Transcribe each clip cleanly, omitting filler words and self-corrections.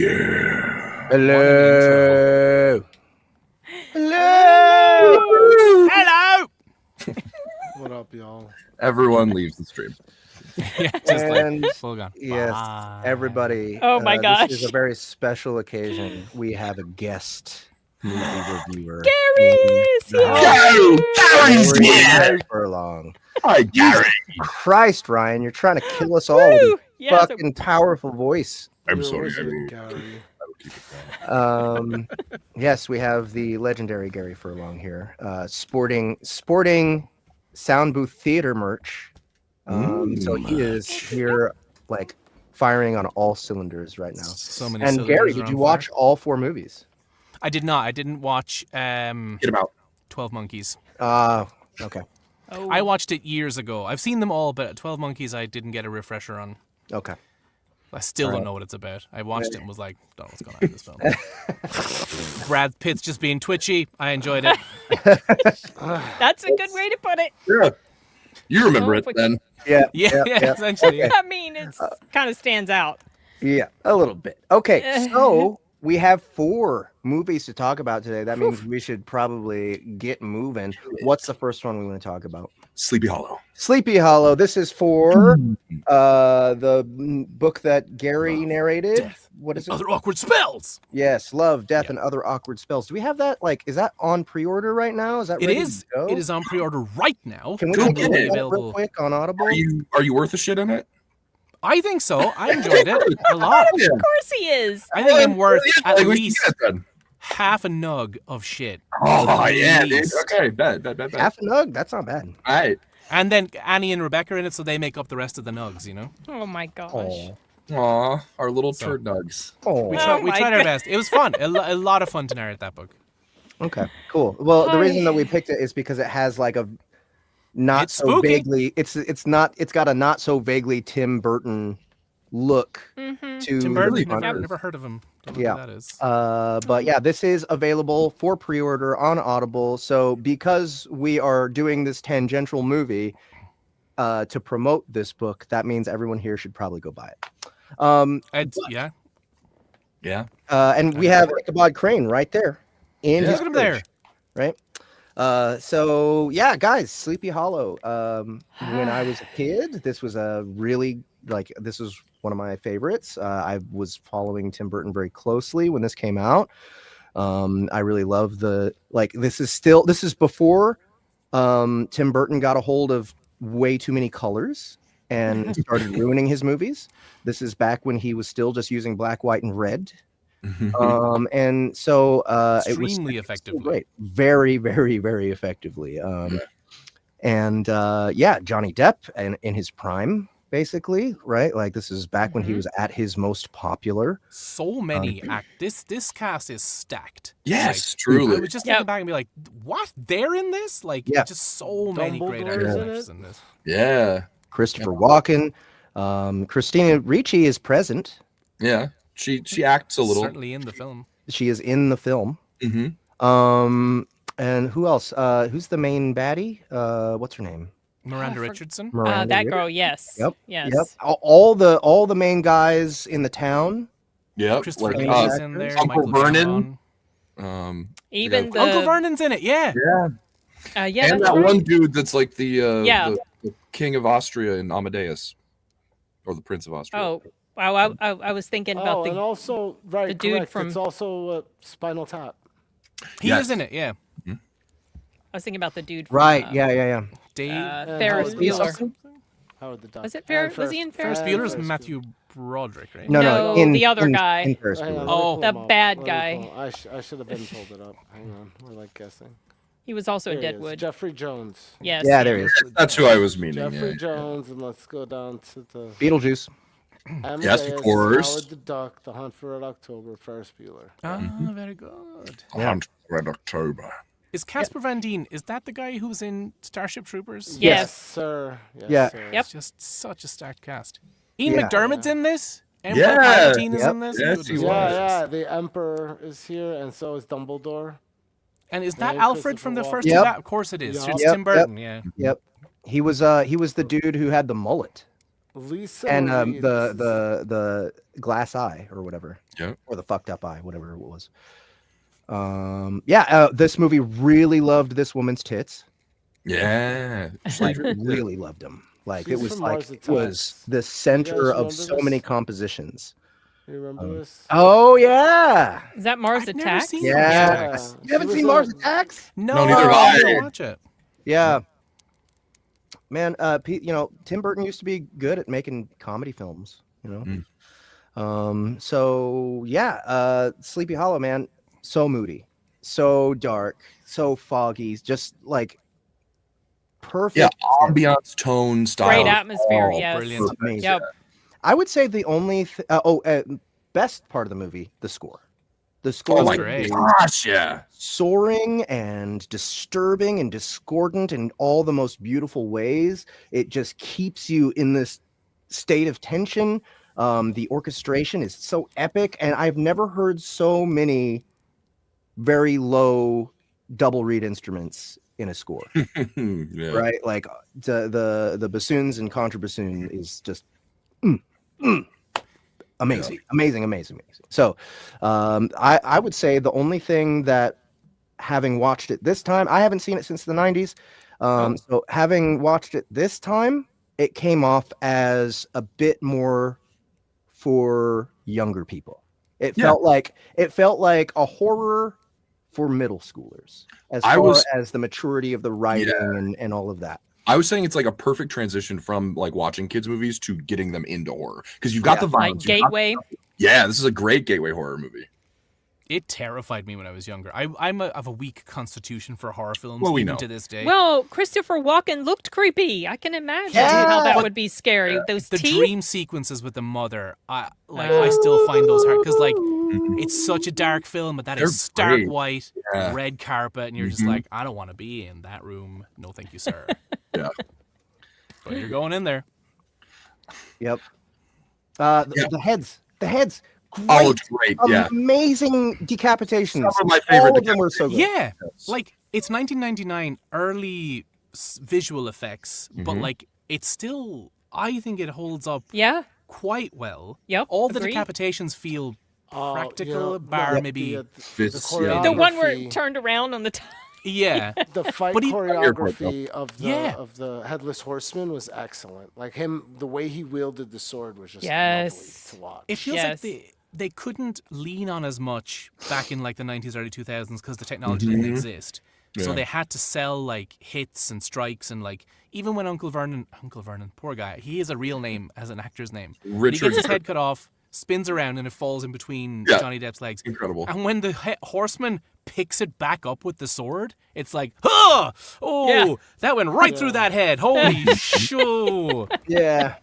Yeah. Hello. Hello. What up, y'all? Everyone leaves the stream. Yeah, just And like full gun. yes, Bye. everybody. Oh my gosh. This is a very special occasion. We have a guest movie reviewer. Gary's Gary! Gary's here! Furlong. Hi, Gary. Christ, Ryan, you're trying to kill us all with Woo! your Yeah, so- fucking powerful voice. I'm You're sorry, listening, Gary. Gary. I will keep it going. Yes, we have the legendary Gary Furlong here, sporting Soundbooth theater merch. So he is here, like firing on all cylinders right now. So many. And cylinders Gary, are did on you fire. watch all 4 movies? I did not. I didn't watch Get him out. 12 Monkeys. Okay, Oh. I watched it years ago. I've seen them all, but 12 Monkeys I didn't get a refresher on. okay. I still don't know what it's about. I watched it and was like, don't know what's going on in this film. Brad Pitt's just being twitchy. I enjoyed it. That's a good way to put it. Yeah. You remember Oh, it but- then. Yeah, Yeah, essentially. I mean, it's kind of stands out. yeah, a little bit. Okay, so we have 4 movies to talk about today. That means we should probably get moving. What's the first one we want to talk about? Sleepy Hollow. Sleepy Hollow. This is for the book that Gary narrated. Death, What is it? Other awkward spells. Yes, Love, Death, and Other Awkward Spells. Do we have that? Like, is that on pre-order right now? Is that It ready is. to go? It is on pre-order right now. Can we Go just get get it. it real Available. quick on Audible? Are you worth a shit in it? I think so. I enjoyed it a lot. Yeah. Of course he is. I think I'm worth Yeah, at like, we should least get it then. half a nug of shit. Oh, yeah, dude. least. Okay, bet. Half a nug? That's not bad. All right. And then Annie and Rebecca are in it, so they make up the rest of the nugs, you know? Oh my gosh. Oh. Aw, our little So- turd nugs. Oh. We, Oh tried, we my tried our God. best. It was fun. A lot of fun to narrate that book. Okay, cool. Well, the Hi. reason that we picked it is because it has like a not It's so spooky. vaguely. It's got a not so vaguely Tim Burton look Mm-hmm. to Tim Burton, the never, hunters. never heard of him. Don't know Yeah. who that is. But yeah, this is available for pre-order on Audible. So because we are doing this tangential movie to promote this book, that means everyone here should probably go buy it. Yeah. Yeah. And we have Ichabod Crane right there in Yeah. his Look at him there. fridge, right? So yeah, guys, Sleepy Hollow. When I was a kid, this was a really this was one of my favorites. I was following Tim Burton very closely when this came out. I really love this is before Tim Burton got a hold of way too many colors and started ruining his movies. This is back when he was still just using black, white, and red. And so it was Extremely still effectively. great, very, very, very effectively. And Johnny Depp and in his prime, basically, right? Like this is back when he was at his most popular. So many this cast is stacked. Yes, I truly. was just Yep. thinking back and be like, what? They're in this? Like, Yeah. just so many great Dumbledore's actors in and actresses it? in this. Yeah. Christopher Walken, Christina Ricci is present. Yeah. She acts a little. Certainly in the film. She is in the film. Mm-hmm. And who else? Who's the main baddie? What's her name? Miranda Richardson. Miranda That Richardson. girl, yes. Yep. Yes. Yep. All the main guys in the town. Yep. Christopher Like, Lee is in there. Uncle Michael Vernon. John. Even yeah. the Uncle Vernon's in it. Yeah. Yeah. yeah, And that's that right. one dude that's like the Yeah. the king of Austria in Amadeus, or the Prince of Austria. Oh, wow. I was thinking about and the. also, right, the dude correct, from- it's also Spinal Tap. He Yes. is in it. Yeah. I was thinking about the dude. From, Right. Yeah. Dave. Ferris Howard Bueller. Howard the Duck. Was it And Ferris? Was he in Ferris Ferris? Bueller's Ferris Matthew Broderick, right? No, the other guy. In Ferris Hang on, Bueller. let me Oh. pull The him up. bad Let me guy. pull him. I should have been pulled it up. Hang on, we're like guessing. He was also in Here he is, Deadwood. Jeffrey Jones. Yes. Yeah, there he is. That's who I was meaning. Jeffrey Yeah. Jones, and let's go down to the Beetlejuice. Yes, of course. Howard the Duck, The Hunt for Red October, Ferris Bueller. Ah, very good. Hunt Red October. Is Casper Van Dien, is that the guy who's in Starship Troopers? Yes. sir. Yes, Yeah. sir. Yep. It's just such a stacked cast. Ian Yeah. McDermott's in this? Emperor Yeah. Palpatine is Yep. in this? Yes, Goodness he was. gracious. Yeah, the Emperor is here, and so is Dumbledore. And is that Yeah, Alfred from the Christopher first Walken. two? Yep. That, of course it is. Yep. It's Yep, Tim Burton, yeah. Yep. He was the dude who had the mullet. Lisa and Marie, this is- the glass eye or whatever, Yeah. or the fucked up eye, whatever it was. This movie really loved this woman's tits. Yeah. Like really loved them. Like She's it was from like Mars it was Attacks. the center of remember so this? many compositions. You remember this? Oh yeah, Is that Mars I've never Attacks? seen Yeah. Mars Yeah. Attacks. you haven't She seen was Mars a- Attacks? No, neither have I I. didn't watch it. Yeah, man. Tim Burton used to be good at making comedy films. So yeah, Sleepy Hollow, man, so moody, so dark, so foggy, just like perfect. Yeah, ambiance, tone, style. Great atmosphere, all yes. brilliant. Amazing. Yep. I would say the only best part of the movie, the score. The score Oh was my great. gosh, yeah. soaring and disturbing and discordant in all the most beautiful ways. It just keeps you in this state of tension. The orchestration is so epic, and I've never heard so many very low double reed instruments in a score. Yeah. Right, like the bassoons and contrabassoon is just amazing. So I would say the only thing that, having watched it this time, I haven't seen it since the 90s, so having watched it this time, it came off as a bit more for younger people. It felt like a horror for middle schoolers, as far as the maturity of the writing and all of that. I was saying it's like a perfect transition from like watching kids movies to getting them into horror, because you've got the violence. Like Gateway. Yeah, this is a great gateway horror movie. It terrified me when I was younger. I'm of a weak constitution for horror films, Well, we even know. to this day. Well, Christopher Walken looked creepy. I can imagine Yeah. how that would be scary. Those the teeth. dream sequences with the mother, I still find those hard, because like it's such a dark film, but that They're is stark great. white, Yeah. red carpet, and you're just like, I don't want to be in that room. No, thank you, sir. Yeah. But you're going in there. Yep. The heads. Oh, it's great. Yeah. Amazing decapitations. Some of my favorite All of them were so good. Yeah, like it's 1999, early visual effects, but like it's still, I think it holds up Yeah. quite well. Yep. All the agreed. decapitations feel Oh, practical, yeah, bar the- maybe. the Fists, yeah. choreography, The one where it turned around on the top. Yeah. the fight But he- choreography of Yeah. the Headless Horseman was excellent. Like the way he wielded the sword was just Yes. lovely to watch. It feels Yes. like they couldn't lean on as much back in like the 90s, early 2000s, because the technology didn't exist. So Yeah. they had to sell like hits and strikes, and like even when Uncle Vernon, poor guy, he has a real name as an actor's name. But he Richard. gets his head cut off, spins around, and it falls in between Yeah. Johnny Depp's legs. Incredible. And when the horseman picks it back up with the sword, it's like, oh, Yeah. that went right through that head. Holy shoo. Yeah.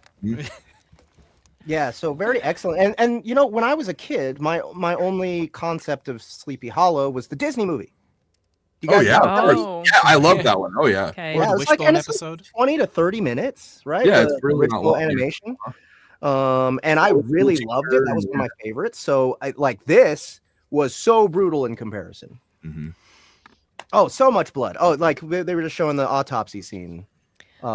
Yeah, so very excellent. And when I was a kid, my only concept of Sleepy Hollow was the Disney movie. You Oh guys yeah, know of that? course. Yeah, I love that one. Oh yeah. Okay. Or Yeah, the it's like- Wishbone and it's like episode. 20 to 30 minutes, right? Yeah, The it's really not original long. animation. And I really loved it. That was one of my favorites. So this was so brutal in comparison. Mhm. Oh, so much blood. Oh, like they were just showing the autopsy scene. With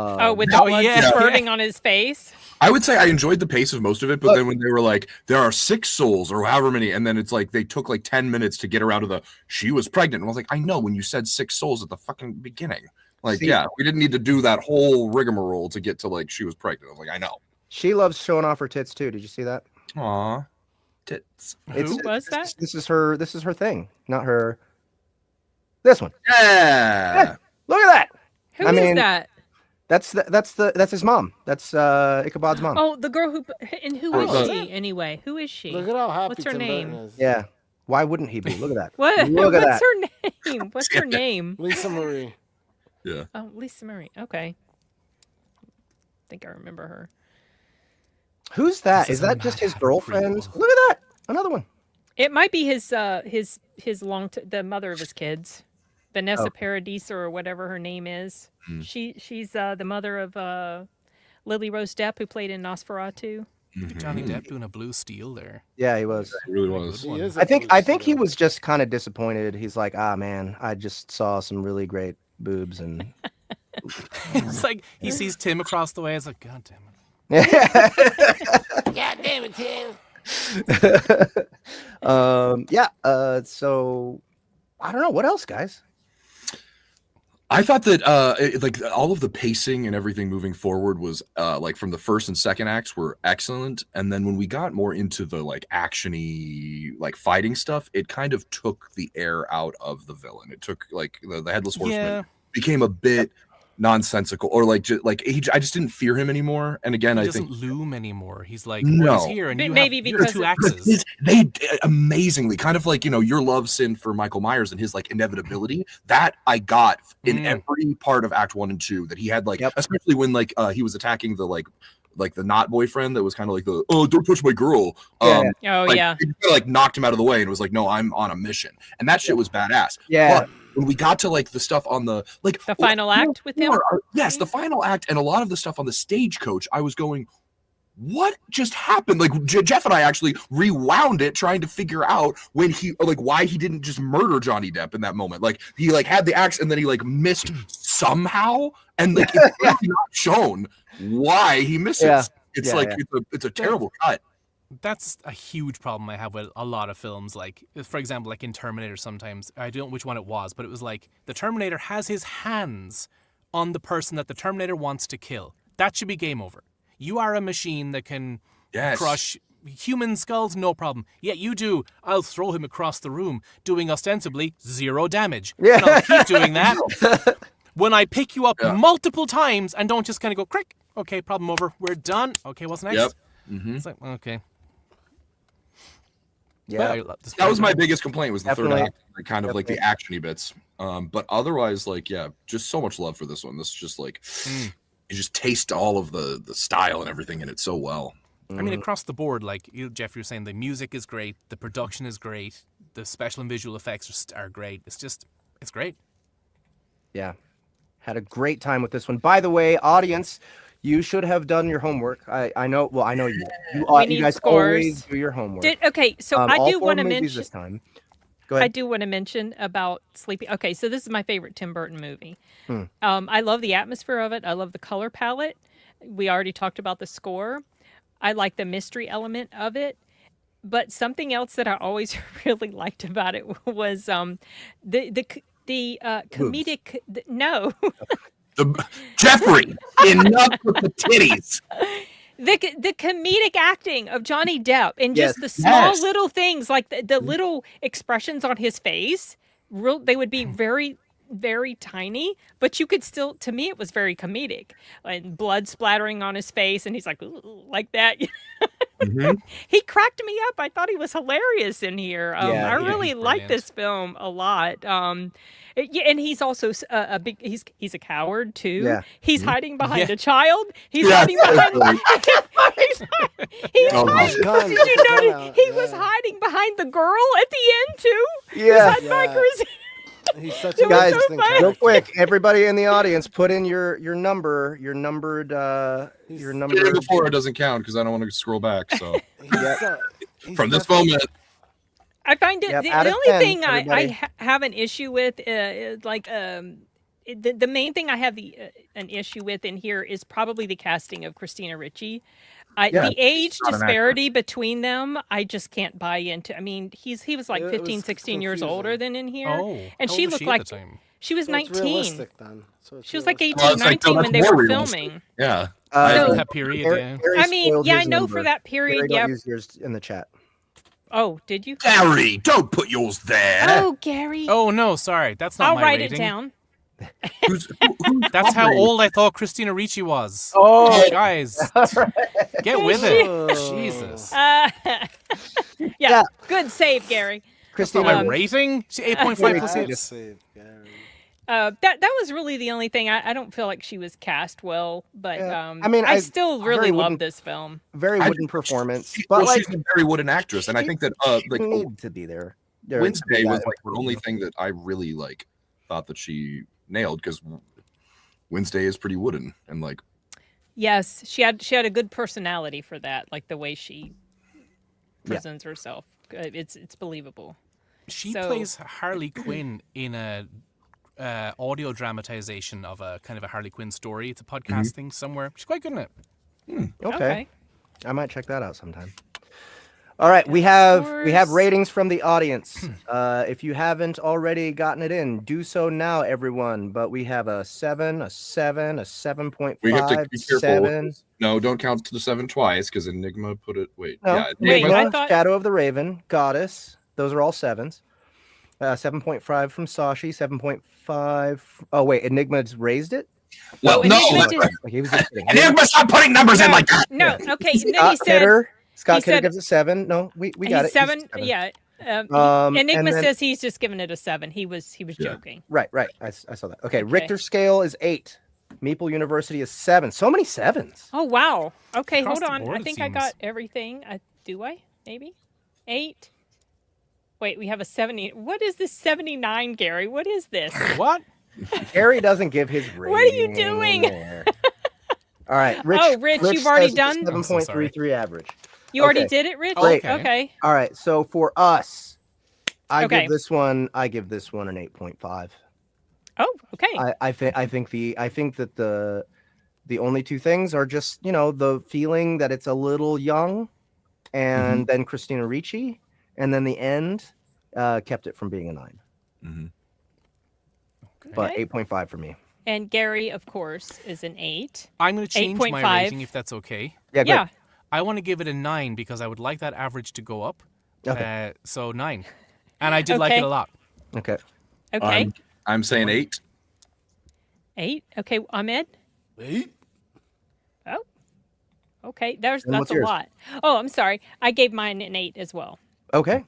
the Oh, blood yeah. spurting on his face. I would say I enjoyed the pace of most of it, but then when they were like, there are 6 souls or however many, and then it's like they took like 10 minutes to get around to the she was pregnant. And I was like, I know when you said 6 souls at the fucking beginning. Like, See- yeah, we didn't need to do that whole rigmarole to get to like she was pregnant. I was like, I know. She loves showing off her tits too. Did you see that? Aw. Tits. Who was that? This is her thing, not her. This one. Yeah. Look at that. Who I is mean- that? That's his mom. That's Ichabod's mom. Oh, the girl who. And who Oh, is the- she anyway? Who is she? Look at how happy What's her Tim name? Burton is. Yeah. Why wouldn't he be? Look at that. What? Look at What's that. her name? What's her name? Lisa Marie. Yeah. Oh, Lisa Marie. Okay. I think I remember her. Who's that? This Is is a that just Mad his Hatter girlfriend? prequel. Look at that. Another one. It might be his the mother of his kids, Vanessa Paradisa or whatever her name is. She's the mother of Lily Rose Depp, who played in Nosferatu. Johnny Depp doing a blue steel there. Yeah, he was. It really was. She is a I think blue he seal. was just kind of disappointed. He's like, man, I just saw some really great boobs and It's like he sees Tim across the way. It's like, God damn it. God damn it, Tim. So I don't know what else, guys. I thought that like all of the pacing and everything moving forward was like from the first and second acts were excellent, and then when we got more into the like actiony like fighting stuff, it kind of took the air out of the villain. It took like the headless horseman became a bit nonsensical, or like I just didn't fear him anymore. And again, he I doesn't think loom anymore. He's like, no, he's here, and you maybe have because two axes. They amazingly kind of like, you know, your love sin for Michael Myers and his like inevitability that I got in every part of Act 1 and 2 that he had like, especially when like he was attacking the like the not boyfriend that was kind of like the don't touch my girl. It like knocked him out of the way and was like, no, I'm on a mission, and that shit was badass. But when we got to like the stuff on the like the final act with him, yes, the final act and a lot of the stuff on the stagecoach, I was going, what just happened? Like Jeff and I actually rewound it, trying to figure out when he like why he didn't just murder Johnny Depp in that moment. Like he like had the axe and then he like missed somehow, and like it's really not shown why he misses. It's it's a terrible cut. That's a huge problem I have with a lot of films. Like, for example, like in Terminator sometimes, I don't know which one it was, but it was like the Terminator has his hands on the person that the Terminator wants to kill. That should be game over. You are a machine that can crush human skulls, no problem. Yet you do. I'll throw him across the room, doing ostensibly 0 damage. Yeah. And I'll keep doing that. When I pick you up multiple times and don't just kind of go, crick, okay, problem over, we're done. Okay, what's next? Yep. Mm-hmm. It's like, okay. Yeah, that was my biggest complaint was the third act, like, kind of like the actiony bits. But otherwise, like, just so much love for this one. This is just like, you just taste all of the style and everything in it so well. I mean, across the board, like Jeff, you're saying the music is great, the production is great, the special and visual effects are great. It's great. Yeah, had a great time with this one. By the way, audience, you should have done your homework. I know. Well, I know you. You guys always do your homework. So I do want to mention this time. Go ahead. I do want to mention about Sleepy. Okay, so this is my favorite Tim Burton movie. I love the atmosphere of it. I love the color palette. We already talked about the score. I like the mystery element of it. But something else that I always really liked about it was the comedic. No. Jeffrey, enough with the titties. The comedic acting of Johnny Depp and just the small little things, like the little expressions on his face, they would be very, very tiny, but you could still, to me, it was very comedic. And blood splattering on his face, and he's like, ooh, like that. He cracked me up. I thought he was hilarious in here. I really liked this film a lot. And he's also a big. He's a coward too. Yeah. He's hiding behind a child. He's hiding behind. Did you notice he was hiding behind the girl at the end too? Yeah. He's such a guys. So real quick, everybody in the audience, put in your number, your numbered. Before it doesn't count because I don't want to scroll back. So from this moment. I find it the only thing I have an issue with, the main thing I have an issue with in here is probably the casting of Christina Ricci. The age disparity between them, I just can't buy into. I mean, he was like 15, 16 years older than in here, and she looked like she was 19. She was like 18, 19 when they were filming. Yeah, that period. I mean, I know for that period. Yeah, yours in the chat. Oh, did you? Gary, don't put yours there. Oh, Gary. Oh, no, sorry. That's not my rating. I'll write it down. That's how old I thought Christina Ricci was. Oh, guys. Get with it. Jesus. Yeah, good save, Gary. Christina, my rating? 8.5 plus 8. That was really the only thing. I don't feel like she was cast well, but I mean, I still really love this film. Very wooden performance, but she's a very wooden actress, and I think that need to be there. Wednesday was like the only thing that I really thought that she nailed, because Wednesday is pretty wooden and like. Yes, she had a good personality for that, like the way she presents herself. It's believable. She plays Harley Quinn in a audio dramatization of a kind of a Harley Quinn story. It's a podcast thing somewhere. She's quite good in it. Okay. I might check that out sometime. All right, we have ratings from the audience. If you haven't already gotten it in, do so now, everyone. But we have a 7, a 7, a 7.5, We have to be careful. 7. No, don't count to the 7 twice because Enigma put it. Wait, No, yeah, Wait, Enigma, I thought- Shadow of the Raven, Goddess. Those are all 7s. 7.5 from Sashi. 7.5. Oh wait, Enigma's raised it. Well, Oh, no, Enigma that's did- right. Like, he was just kidding. Enigma, stop putting numbers in like that. No, okay. And then he Scott said Kidder. Scott he Kidder said- gives it 7. No, we got he's it. He's 7. 7. Yeah. And Enigma then- says he's just giving it a 7. He was Yeah. joking. Right. I saw that. Okay, Richter scale is 8. Meeple University is 7. So many 7s. Oh wow. Okay, Across hold the on. board, I it think I seems. got everything. Do I? Maybe 8. Wait, we have a 70. What is this 79, Gary? What is this? What? Gary doesn't give his rating. What are you doing? there. All right, Rich. Oh, Rich, you've already says done- I'm so sorry. 7.33 average. You already Okay. did it, Rich? Great. Okay. All right, so for us, I Okay. give this one an 8.5. Oh, okay. I think that the only two things are just the feeling that it's a little young, and then Christina Ricci, and then the end kept it from being a 9. Mhm. But Okay. 8.5 for me. And Gary, of course, is an 8. I'm going to change my 8.5. rating if that's okay. Yeah, good. Yeah. I want to give it a 9 because I would like that average to go up. Okay. So 9. And I did like it Okay. a lot. Okay. Okay. I'm saying 8. 8. Okay, Ahmed. 8? Oh. Okay, that's And what's a yours? lot. Oh, I'm sorry. I gave mine an 8 as well. Okay.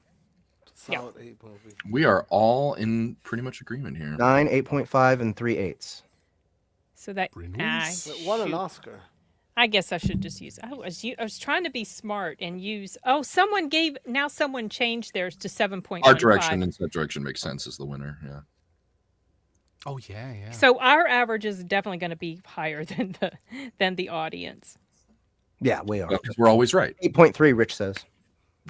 Solid 8.3. We are all in pretty much agreement here. 9, 8.5, and 3/8. So that Reynolds? It won an shoot. Oscar. I guess I should just use. I was trying to be smart and use. Oh, someone changed theirs to 7.15. Art direction and set direction makes sense as the winner. Yeah. Oh, yeah. So our average is definitely going to be higher than the audience. Yeah, we are. Because we're always right. 8.3, Rich says.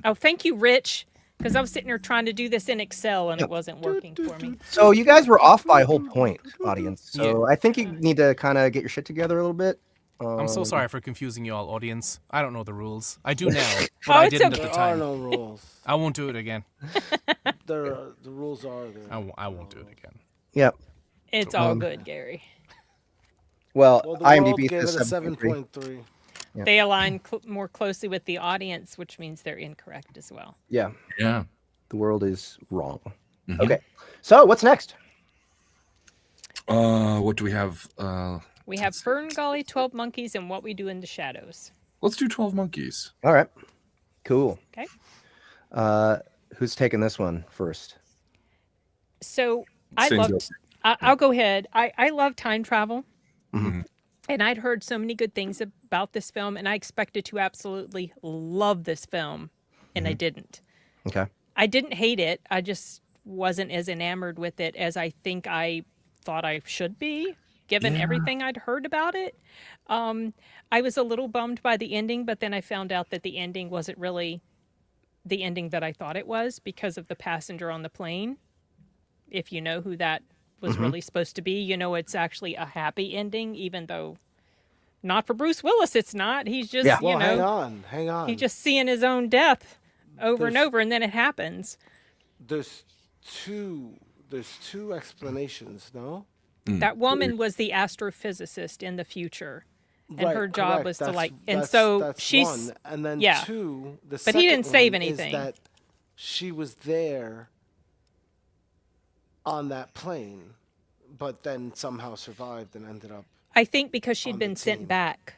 Oh, thank you, Rich, because I was sitting here trying to do this in Excel and it wasn't working for me. So you guys were off by a whole point, audience. So I think you need to kind of get your shit together a little bit. I'm so sorry for confusing you all, audience. I don't know the rules. I do now, but Oh, I it's didn't okay. at the There are time. no rules. I won't do it again. The rules are there. I won't do it again. Yep. It's all good, Gary. Well, Well, the IMDb world gave it says a 7.3. 7.3. Yeah. They align more closely with the audience, which means they're incorrect as well. Yeah, Yeah. the world is wrong. Mhm. Okay. So what's next? What do we have? We have Fern Gully, 12 Monkeys, and What We Do in the Shadows. Let's do 12 Monkeys. All right. Cool. Okay. Who's taking this one first? So I Same loved. I'll go ahead. I love time travel, Mhm. and I'd heard so many good things about this film, and I expected to absolutely love this film, and I didn't. Okay. I didn't hate it. I just wasn't as enamored with it as I think I thought I should be, given everything I'd heard about it. I was a little bummed by the ending, but then I found out that the ending wasn't really the ending that I thought it was because of the passenger on the plane. If you know who that was really supposed to be, you know it's actually a happy ending, even though not for Bruce Willis, it's not. He's just, Yeah. you Well, know, hang on. he's just seeing his own death over and There's- over, and then it happens. There's two explanations, no? That woman was the astrophysicist in the future, and Right, her job correct. was to That's- and that's- so that's she's one. And then yeah. two, the But he didn't second save one is anything. that she was there on that plane, but then somehow survived and ended up. I think because she'd on the been sent team. back.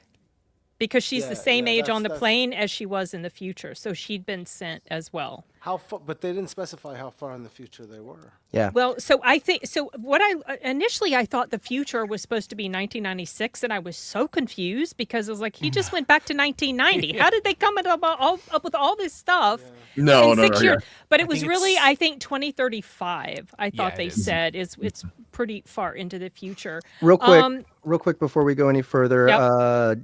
Because she's the Yeah, same yeah, age on the that's- plane as she was in the future, so she'd been sent as well. How far? But they didn't specify how far in the future they were. Yeah. Well, so I think so. What I initially I thought the future was supposed to be 1996, and I was so confused because it was like he just went back to 1990. How did they come up with all this stuff? No, in no, 6 no. years? Yeah. But it I was think really, it's- I think 2035. I thought Yeah, they it is. said it's pretty far into the future. Real quick, Um, before we go any further, Yep.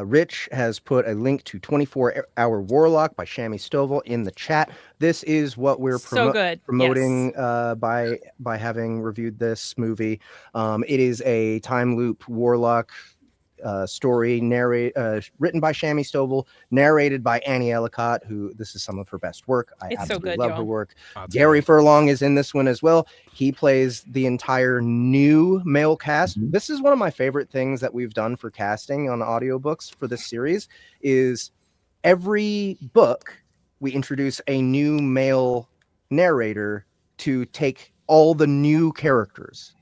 Rich has put a link to 24-Hour Warlock by Shammy Stovall in the chat. This is what we're So good, promoting by having reviewed this movie. It is a time loop Warlock story written by Shammy Stovall, narrated by Annie Ellicott, who this is some of her best work. I It's so absolutely good, love y'all. her work. That's Gary great. Furlong is in this one as well. He plays the entire new male cast. This is one of my favorite things that we've done for casting on audiobooks for this series is every book we introduce a new male narrator to take all the new characters,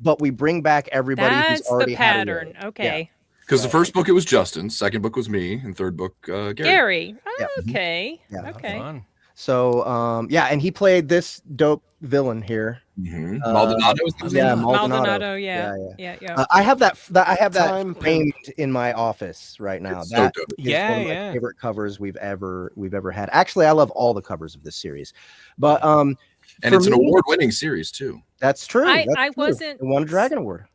but we bring back everybody who's That's already the had a pattern. role. Okay. Because the first book it was Justin, second book was me, and third book Gary. Gary. Yep. Okay. Yeah. Okay. Fun. So yeah, and he played this dope villain here. Maldonado is his Yeah, name? Maldonado. Yeah. I have that Time framed in my office right now. It's so That dope. is one of my favorite covers we've ever had. Actually, I love all the covers of this series, but And for it's an me, award-winning series too. That's true. I That's true. wasn't- It won a Dragon Award.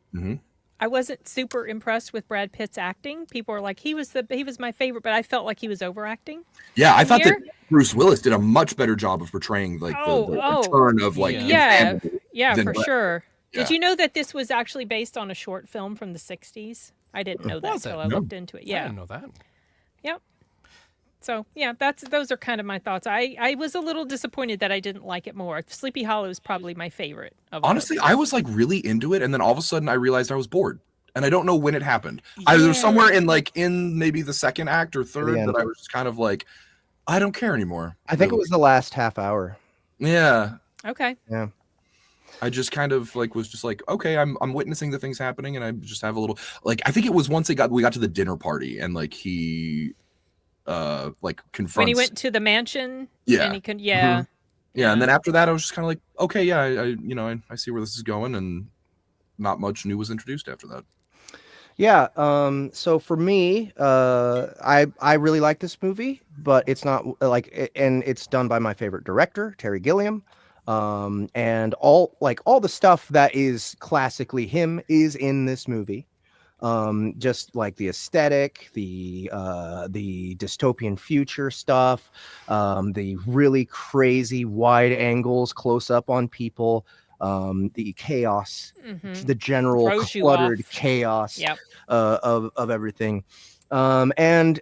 I wasn't super impressed with Brad Pitt's acting. People are like, he was my favorite, but I felt like he was overacting. Yeah, I thought Here? that Bruce Willis did a much better job of portraying like the return of like Yeah. insanity Yeah, than for Brad- sure. Yeah. Did you know that this was actually based on a short film from the 60s? I didn't know that Was it? until I No. looked into it. I Yeah. didn't know that. Yep. So yeah, those are kind of my thoughts. I was a little disappointed that I didn't like it more. Sleepy Hollow is probably my favorite of Honestly, those. I was like really into it, and then all of a sudden I realized I was bored. And I don't know when it happened. Either Yeah. somewhere in maybe the second act or third end. that I was just kind of like, I don't care anymore. I think it really. was the last half hour. Yeah. Okay. Yeah. I just kind of like was just like, okay, I'm witnessing the things happening, and I just have a little like I think it was once we got to the dinner party, and like he like confronts When he went to the mansion. Yeah. And he could. Yeah. Yeah, and then after that I was just kind of like, okay, yeah, I see where this is going, and not much new was introduced after that. Yeah. So for me, I really like this movie, but it's not and it's done by my favorite director, Terry Gilliam. And all the stuff that is classically him is in this movie. Just like the aesthetic, the dystopian future stuff, the really crazy wide angles, close up on people, the chaos, the general Throws you cluttered off. chaos Yep. of everything, and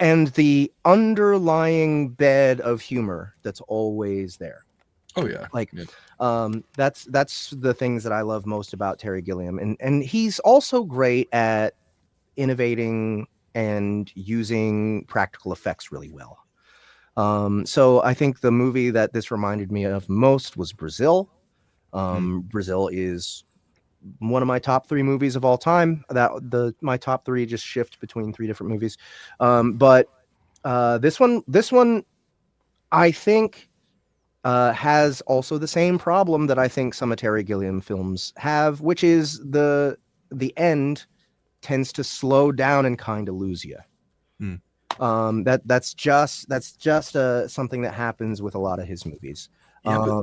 the underlying bed of humor that's always there. Oh yeah. That's the things that I love most about Terry Gilliam, and he's also great at innovating and using practical effects really well. So I think the movie that this reminded me of most was Brazil. Brazil is one of my top 3 movies of all time. My top 3 just shift between 3 different movies, but this one I think has also the same problem that I think some of Terry Gilliam films have, which is the end tends to slow down and kind of lose you. That's just something that happens with a lot of his movies. Yeah,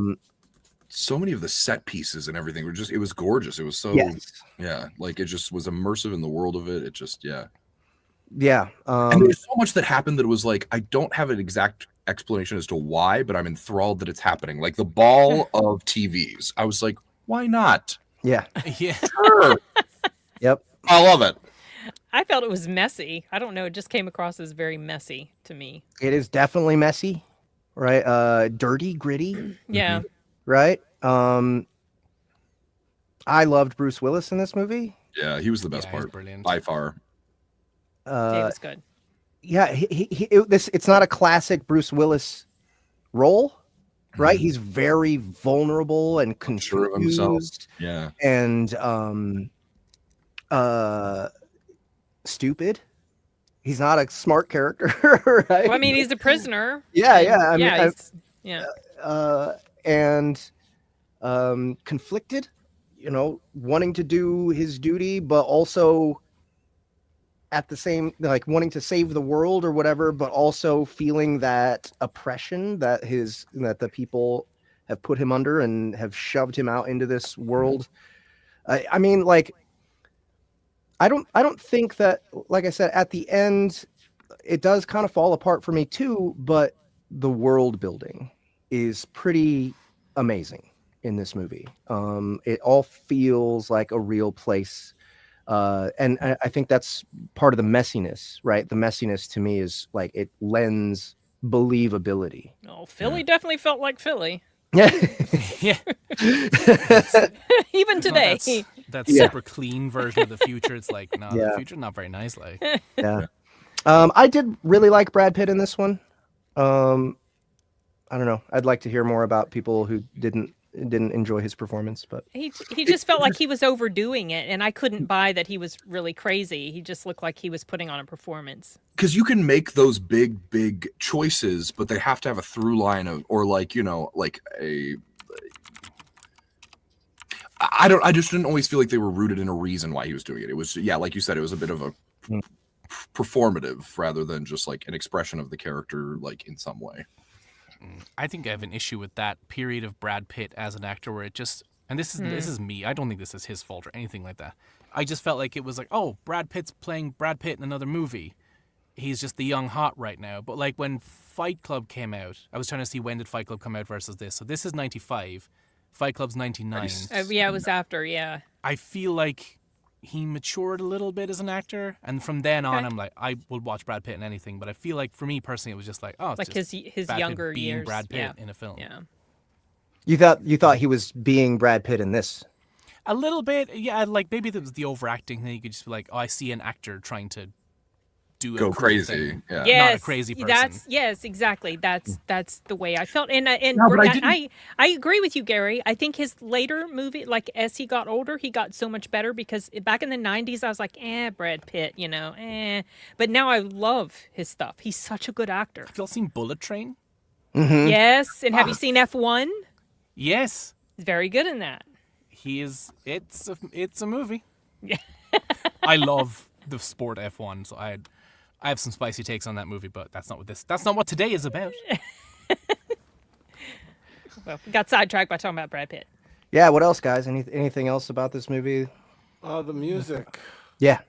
so many of the set pieces and everything were it was gorgeous. It was so yeah, like it just was immersive in the world of it. It just yeah. And there's so much that happened that it was like I don't have an exact explanation as to why, but I'm enthralled that it's happening. Like the ball of TVs. I was like, why not? Yeah. Yeah. Sure. Yep. I love it. I felt it was messy. I don't know. It just came across as very messy to me. It is definitely messy, right? Dirty, gritty, Yeah. right? I loved Bruce Willis in this movie. Yeah, he was the best Yeah, he's part brilliant. by far. It was good. Yeah, it's not a classic Bruce Willis role, right? He's very vulnerable and confused, Sure of himself. Yeah. and stupid. He's not a smart character, right? Well, I mean, he's a prisoner. Yeah, and- yeah. I mean, yeah. And conflicted, wanting to do his duty, but also at the same, like wanting to save the world or whatever, but also feeling that oppression that the people have put him under and have shoved him out into this world. I mean, like, I don't think that, like I said, at the end, it does kind of fall apart for me too, but the world building is pretty amazing in this movie. It all feels like a real place. And I think that's part of the messiness, right? The messiness to me is like it lends believability. Oh, Philly definitely felt like Philly. Yeah. Yeah. Even today. That Yeah. super clean version of the future. It's like, no, Yeah. the future not very nice. Like, Yeah. I did really like Brad Pitt in this one. I don't know. I'd like to hear more about people who didn't enjoy his performance, but He just felt like he was overdoing it, and I couldn't buy that he was really crazy. He just looked like he was putting on a performance. Because you can make those big choices, but they have to have a through line of, or like, you know, like a. I just didn't always feel like they were rooted in a reason why he was doing it. It was, yeah, like you said, it was a bit of a performative rather than just like an expression of the character, like in some way. I think I have an issue with that period of Brad Pitt as an actor where it just, and this is me. I don't think this is his fault or anything like that. I just felt like it was like, oh, Brad Pitt's playing Brad Pitt in another movie. He's just the young hot right now. But like when Fight Club came out, I was trying to see when did Fight Club come out versus this. So this is 95. Fight Club's 99. Yeah, it was after, yeah. I feel like he matured a little bit as an actor, and from then on, Okay. I'm like, I will watch Brad Pitt in anything. But I feel like for me personally, it was just like, oh, it's Like just his Brad Pitt younger being years. Brad Pitt Yeah. in a film. Yeah. you thought he was being Brad Pitt in this. A little bit, yeah. Like maybe there was the overacting thing. You could just be like, oh, I see an actor trying to do a Go cool crazy. thing. Yeah. Yes, Not a crazy person. Yes, exactly. That's the way I felt, and No, but I I agree with you, Gary. I think his later movie, like as he got older, he got so much better because back in the '90s, I was like, Brad Pitt, you know, But now I love his stuff. He's such a good actor. Have you all seen Bullet Train? Yes, and have you seen F1? Yes, He's very good in that. he is. It's a movie. Yeah. I love the sport F1, so I have some spicy takes on that movie, but that's not what today is about. Well, we got sidetracked by talking about Brad Pitt. Yeah. What else, guys? Anything else about this movie? The music, Yeah.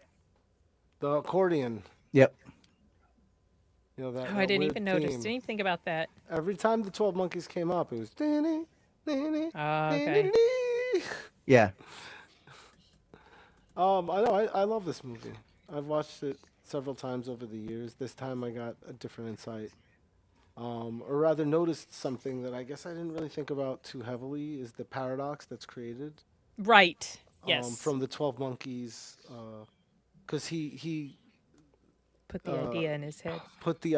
the accordion. Yep. You know that. Oh, I that didn't weird even notice. theme. Didn't even think about that. Every time the 12 Monkeys came up, it was. Okay. Yeah. I know. I love this movie. I've watched it several times over the years. This time I got a different insight, or rather noticed something that I guess I didn't really think about too heavily is the paradox that's created. Right. Yes. From the 12 Monkeys, because he Put the idea in his head. put the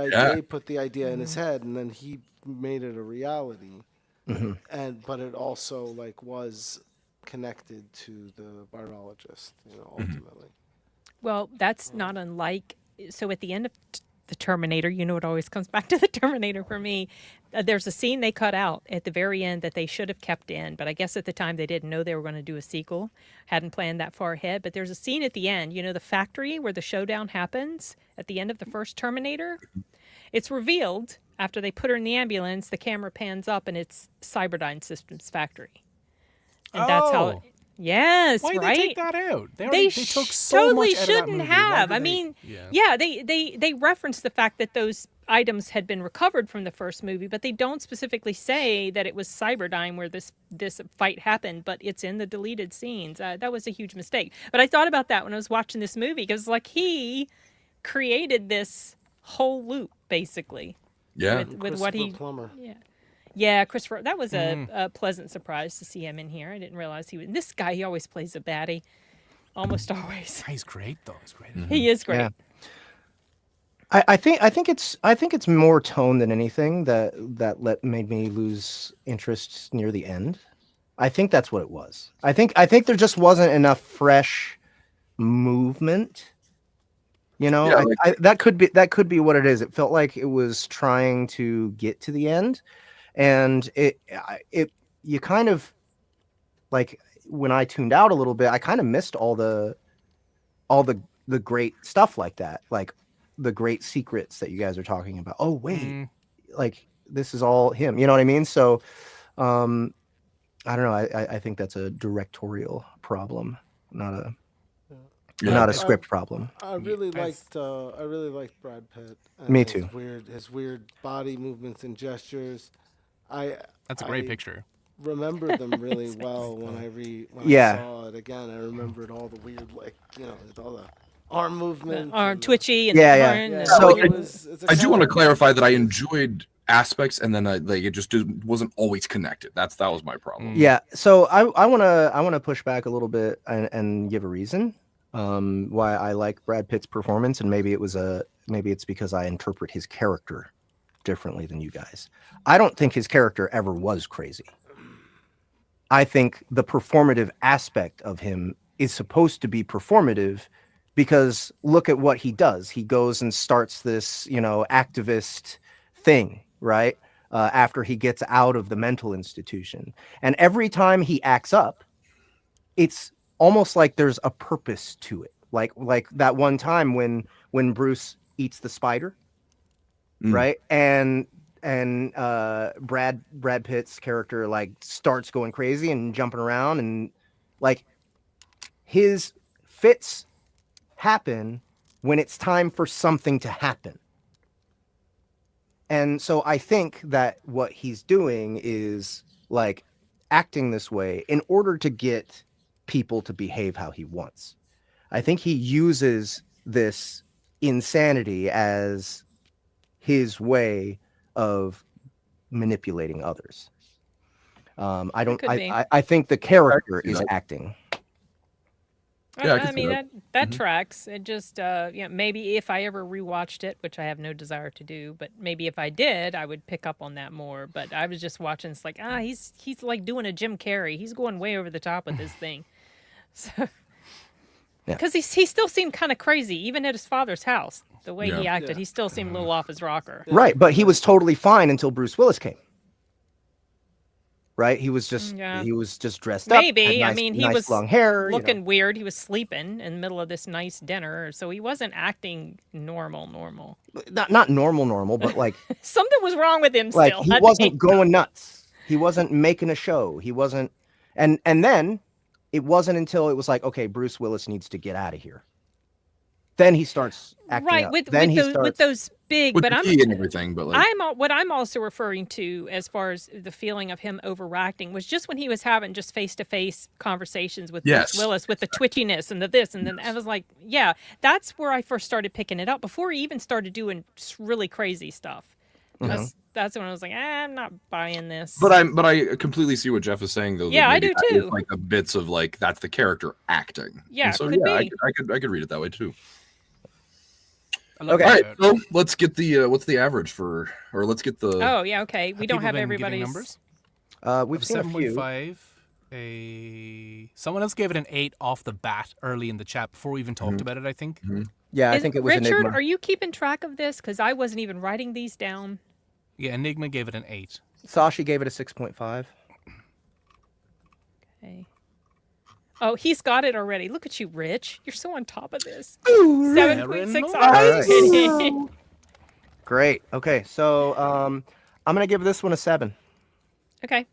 idea in his head, and then he made it a reality. But it also like was connected to the biologist, ultimately. Well, that's not unlike. So at the end of the Terminator, it always comes back to the Terminator for me. There's a scene they cut out at the very end that they should have kept in, but I guess at the time they didn't know they were going to do a sequel, hadn't planned that far ahead. But there's a scene at the end, the factory where the showdown happens at the end of the first Terminator. It's revealed after they put her in the ambulance, the camera pans up and it's Cyberdyne Systems factory. And that's how. Oh. Yes, Why did right? they take that out? They took so totally much out of that shouldn't movie. Why have. did I they- mean, Yeah. they reference the fact that those items had been recovered from the first movie, but they don't specifically say that it was Cyberdyne where this fight happened, but it's in the deleted scenes. That was a huge mistake. But I thought about that when I was watching this movie because, like, he created this whole loop basically. Yeah. With what he. Plummer. Yeah, Christopher. That was a pleasant surprise to see him in here. I didn't realize he was. This guy, he always plays a baddie, almost always. He's great though. He's great. He is great. Yeah. I think it's more tone than anything that made me lose interest near the end. I think that's what it was. I think there just wasn't enough fresh movement. Yeah, that could be what it is. It felt like it was trying to get to the end, and you kind of like when I tuned out a little bit, I kind of missed all the great stuff like that, like the great secrets that you guys are talking about. Oh wait, like this is all him. You know what I mean? So, I don't know. I think that's a directorial problem, not a script problem. I really liked Brad Pitt. And Me too. His weird body movements and gestures. That's a great picture. remember them really well when I Yeah. saw it again. I remembered all the weird, all the arm movements, Arm and twitchy and Yeah, the yeah. horn. yeah. and- So it's a I do want to challenge. clarify that I enjoyed aspects, and then it just wasn't always connected. That was my problem. Yeah, so I wanna push back a little bit and give a reason why I like Brad Pitt's performance, and maybe it's because I interpret his character differently than you guys. I don't think his character ever was crazy. I think the performative aspect of him is supposed to be performative because look at what he does. He goes and starts this, activist thing, right? After he gets out of the mental institution. And every time he acts up, it's almost like there's a purpose to it. Like that one time when Bruce eats the spider, right? And Brad Pitt's character like starts going crazy and jumping around, and like his fits happen when it's time for something to happen. And so I think that what he's doing is like acting this way in order to get people to behave how he wants. I think he uses this insanity as his way of manipulating others. I think the character is acting. Yeah, I I can see mean that. that tracks. It just maybe if I ever rewatched it, which I have no desire to do, but maybe if I did, I would pick up on that more. But I was just watching. It's like he's like doing a Jim Carrey. He's going way over the top with this thing. So because he still seemed kind of crazy, even at his father's house. The way he acted, he still seemed a little off his rocker. Right, but he was totally fine until Bruce Willis came. Right, he was just dressed up. Maybe had I mean he nice was long hair, looking weird. He was sleeping in the middle of this nice dinner, so he wasn't acting normal. Not normal, but like Something was wrong with him. like Still, he wasn't going nuts. He wasn't making a show. He wasn't, and then it wasn't until it was like, okay, Bruce Willis needs to get out of here. Then he starts acting right up. with those big. With But the key and everything, but like what I'm also referring to as far as the feeling of him overacting was just when he was having just face-to-face conversations with Bruce Willis with the twitchiness and the this and then I was like, yeah, that's where I first started picking it up before he even started doing really crazy stuff. That's when I was like, I'm not buying this. But I completely see what Jeff is saying though. Yeah, I do that is, too. like the bits of like that's the character acting. Yeah, And so could yeah, be. I could read it that way too. I love Okay. All that. right, so let's get the what's the average for, or let's get the. Oh yeah, okay. We don't People have been giving everybody's numbers. We've seen a few. 7.5. Someone else gave it an 8 off the bat early in the chat before we even talked about it. I think. Yeah, I think it was Richard, Enigma. are you keeping track of this? Because I wasn't even writing these down. Yeah, Enigma gave it an 8. Sashi gave it a 6.5. Okay. Oh, he's got it already. Look at you, Rich. You're so on top of this. 7.6. Nice. Great. Okay, so I'm gonna give this one a 7. Okay.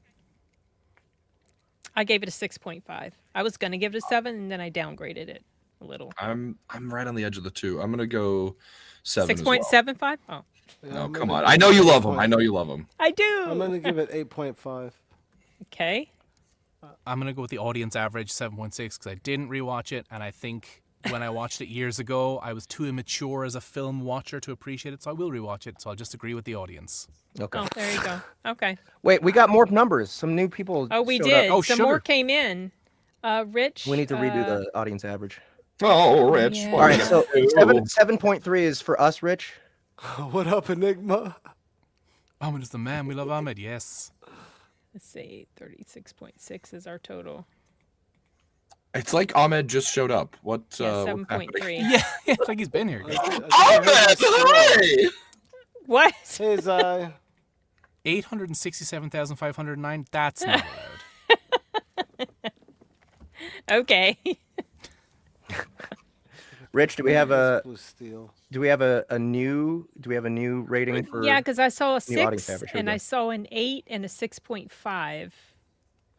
I gave it a 6.5. I was gonna give it a 7, and then I downgraded it a little. I'm right on the edge of the two. I'm gonna go 7. 6.75. Oh, No, come on. I know you love him. I know you love him. I do. I'm gonna give it 8.5. Okay. I'm gonna go with the audience average 7.6 because I didn't rewatch it, and I think when I watched it years ago, I was too immature as a film watcher to appreciate it. So I will rewatch it. So I'll just agree with the audience. Okay. Oh, there you go. Okay. Wait, we got more numbers. Some new people. Oh, we showed did. Up. Oh, Some sugar. more came in. Rich. We need to redo the audience average. Oh, Rich. Yeah. All right, so 7.3 is for us, Rich. What up, Enigma? Ahmed is the man. We love Ahmed. Yes. Let's see. 36.6 is our total. It's like Ahmed just showed up. What? Yeah, what's happening? 7.3. Yeah, it's like he's been here. Ahmed, hi! What? Hey, Zai. 867,509. That's not allowed. Okay. Rich, do we have a Blue Steel. new rating for? Yeah, because I saw a new audience 6 average. Here we and go. I saw an 8 and a 6.5.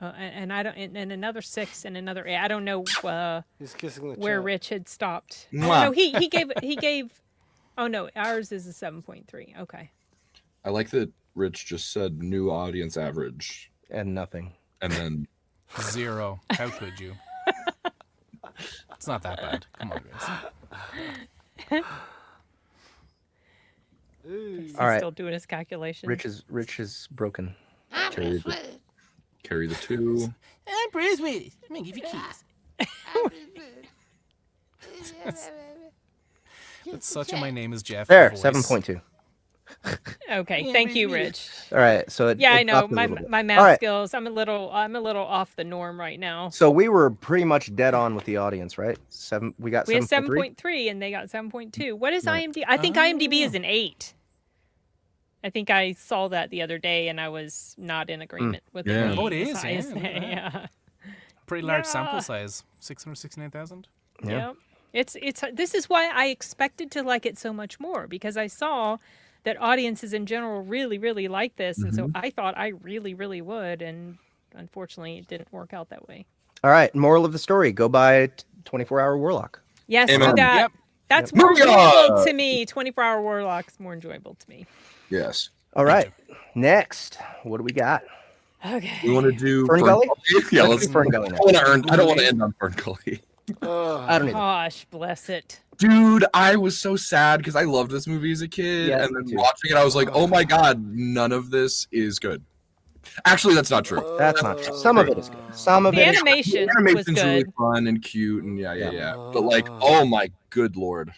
And I don't and another 6 and another 8. I don't know He's kissing the where chat. Rich had stopped. Oh, Mwah. no, he gave. Oh no, ours is a 7.3. Okay. I like that Rich just said new audience average And nothing. And then 0. How could you? It's not that bad. Come on, guys. He's All right. still doing his calculations. Rich is broken. carry the 2. I'm Bruce Willis. I'm gonna give you keys. That's such a my name is Jeff. There, voice. 7.2. Okay, thank you, Rich. All right, so Yeah, I it know dropped a my little bit. my All math right. skills. I'm a little off the norm right now. So we were pretty much dead on with the audience, right? We got We had 7.3. 7.3 and they got 7.2. What is Right. IMDb? I think IMDb is an 8. I think I saw that the other day and I was not in agreement with Yeah. it. Oh, it being is, as high as yeah, look at they- yeah. Pretty large Yeah. sample size. 669,000. Yeah. Yep. It's this is why I expected to like it so much more, because I saw that audiences in general really, really like this, and so I thought I really, really would, and unfortunately it didn't work out that way. All right, moral of the story: go buy 24-hour Warlock. Yes, Amen. do that. Yep. That's Yep. more Moving enjoyable on. to me. 24-hour Warlock's more enjoyable to me. Yes. All right, next, what do we got? Okay. We want to do Fern Gully? Yeah, Let's let's do Fern Gully now. I don't want to end on Fern Gully. I don't either. Gosh, bless it. Dude, I was so sad because I loved this movie as a kid, Yeah, and me then too. watching it, I was like, "Oh my god, none of this is good." Actually, that's not true. That's not true. Some of it is good. Some of The it is animation was Animation's good. really fun and cute, and yeah. Yeah. But like, oh my good lord,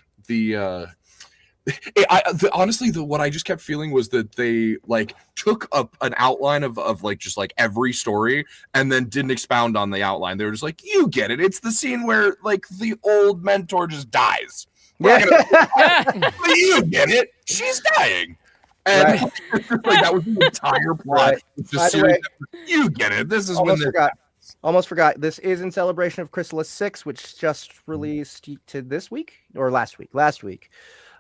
honestly, what I just kept feeling was that they like took up an outline of like just like every story and then didn't expound on the outline. They were just like, you get it. It's the scene where like the old mentor just dies. We're not gonna- But you get it. She's dying. And like, that was the entire plot. Right. It's By just the series way, of, you get it. This is when almost they're forgot. Almost forgot. This is in celebration of Chrysalis 6, which just released to this week or last week. Last week.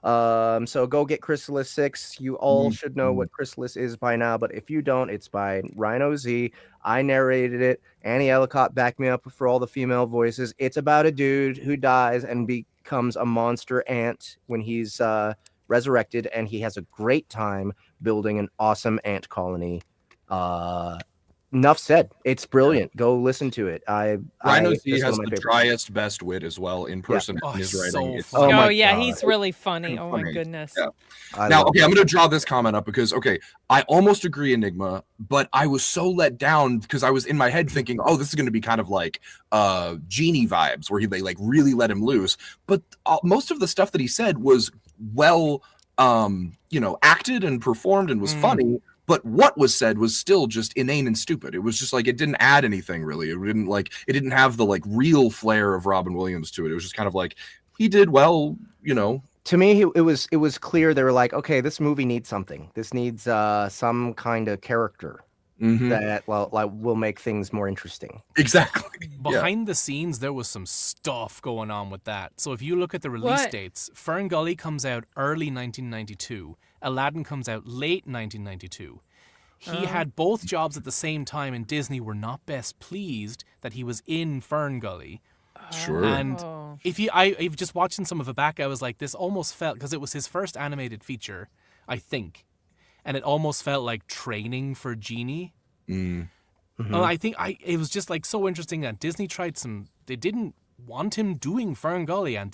So go get Chrysalis 6. You all should know what Chrysalis is by now, but if you don't, it's by Rhino Z. I narrated it. Annie Ellicott backed me up for all the female voices. It's about a dude who dies and becomes a monster ant when he's resurrected, and he has a great time building an awesome ant colony. Enough said. It's brilliant. Go listen to it. Rhino it's Z one has of my the favorites. driest, best wit as well in person Oh, in his so writing. It's- funny. Oh Oh, my yeah, God. he's really funny. Oh my funny. goodness. Yeah. I Now, love okay, it. I'm going to draw this comment up because, okay, I almost agree, Enigma, but I was so let down because I was in my head thinking, oh, this is going to be kind of like Genie vibes where they like really let him loose. But most of the stuff that he said was well, acted and performed and was funny. But what was said was still just inane and stupid. It was just like it didn't add anything really. It didn't have the like real flair of Robin Williams to it. It was just kind of like he did well, To me, it was clear they were like, okay, this movie needs something. This needs some kind of character that will make things more interesting. Exactly. Behind the scenes, there was some stuff going on with that. So if you look at the release What? dates, Fern Gully comes out early 1992. Aladdin comes out late 1992. He had both jobs at the same time, and Disney were not best pleased that he was in Fern Gully. Sure. And Oh. if just watching some of it back, I was like, this almost felt, because it was his first animated feature, I think, and it almost felt like training for Genie. Well, I think it was just like so interesting that Disney they didn't want him doing Fern Gully and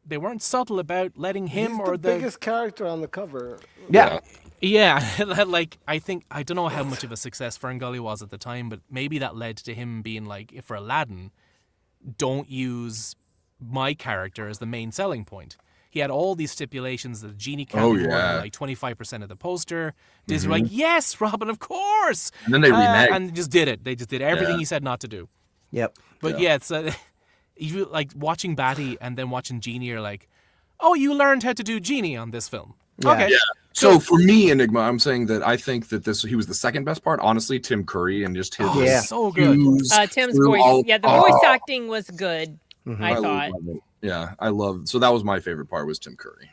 they weren't subtle about letting him He's or the biggest character on the cover. Yeah. Yeah, like I don't know how much of a success Fern Gully was at the time, but maybe that led to him being like, if for Aladdin, don't use my character as the main selling point. He had all these stipulations that the Genie can't be more than like 25% of the poster. Disney were like, yes, Robin, of course. And then they reneged. and they just did it. They just did everything he said not to do. Yep. But yeah, it's you like watching Batty and then watching Genie. You're like, oh, you learned how to do Genie on this film. Yeah. Okay. Yeah. So for me, Enigma, I'm saying that I think that he was the second best part. Honestly, Tim Curry and just his Oh, Yeah. so good. cues Tim's through voice. all- Yeah, the voice acting was good. I thought. love it. Yeah, I love. So that was my favorite part was Tim Curry.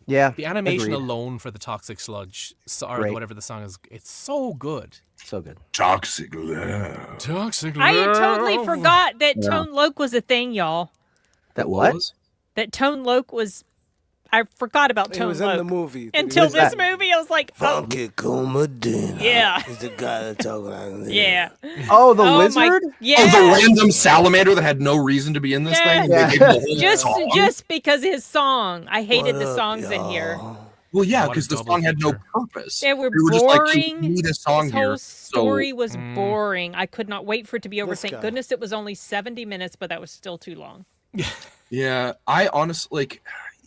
Yeah. The animation Agreed. alone for the Toxic Sludge, or Great. whatever the song is, it's so good. So good. Toxic love. Toxic I had totally forgot that Tone Loc was a thing, y'all. That what? Was? That Tone Loc was I forgot about He Tone was in Loc. the movie. Until Who's this that? movie, I was like, oh, Funky Kumadina. Yeah. He's the guy that talks like this. yeah. Oh, the Oh, lizard? Yeah. Oh, the random salamander that had no reason to be in this Yeah. thing. They gave him the whole Just song? because of his song. I hated What the up, songs in here. y'all? Well, yeah, What a because the double song had no feature. purpose. They were just like, boring. "We need a song This here." whole story was Mm. boring. I could not wait for it to be over. This Thank guy. goodness it was only 70 minutes, but that was still too long. Yeah, I honestly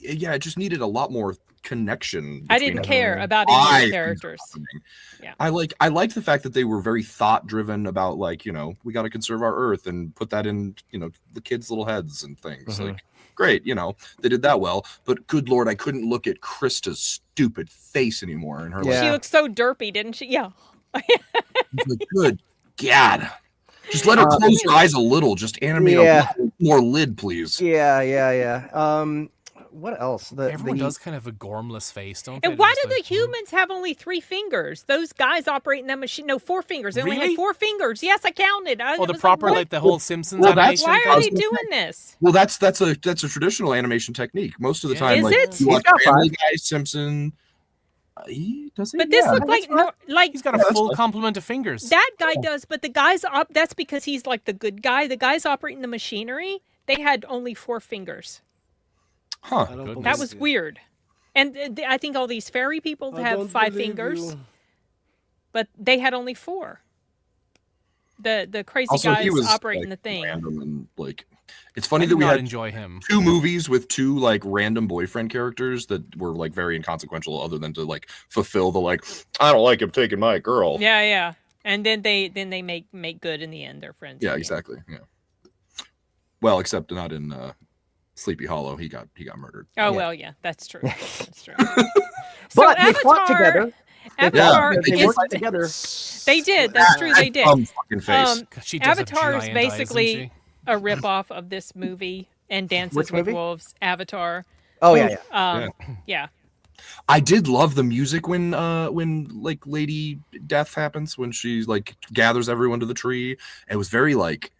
it just needed a lot more connection. I between didn't everyone. care about any of I the think characters. happening. Yeah. I liked the fact that they were very thought driven about like, we got to conserve our earth and put that in, the kids' little heads and things. Mhm. Like, great, they did that well. But good Lord, I couldn't look at Krista's stupid face anymore. And her Yeah. She looked so derpy, didn't she? Yeah. like, good God. Just let her close her eyes a little. Just animate Yeah. a little more lid, please. Yeah. What else? Everyone does kind of a gormless face, don't they? And why Just do the like, humans have only 3 fingers? Those guys operating that machine, no, 4 fingers. They only Really? had 4 fingers. Yes, I counted. I Oh, the was proper what? like the whole Simpsons Well, that's- animation. Why thing? are was they gonna doing this? Well, that's a traditional animation technique. Most of the Yeah. time, Is like it? you watch He's got Family Guy, Simpson. Does he? But this Yeah. looked like He's got a Yeah, that's full fine. complement of fingers. that guy does, but the guys that's because he's like the good guy. The guys operating the machinery, they had only 4 fingers. Huh. I don't That believe That was you. weird. And I think all these fairy people I have don't 5 believe fingers, you. but they had only 4. The crazy Also, guys he was operating like, the thing. random and like. It's I funny did that we not had enjoy him. 2 movies with 2 like random boyfriend characters that were like very inconsequential, other than to like fulfill the like I don't like him taking my girl. Yeah. And then they make good in the end. They're friends. Yeah, in the end. exactly. Yeah. Well, except not in Sleepy Hollow. He got murdered. Oh Yeah. well, yeah, that's true. That's true. But they fought together. Avatar they They is, worked together. they did. That's true. They did. Fucking face. She does have Avatar is giant eyes, doesn't basically she? a ripoff of this movie and Dances Which with movie? Wolves. Avatar. Oh yeah. Yeah. I did love the music when like Lady Death happens, when she like gathers everyone to the tree. It was very like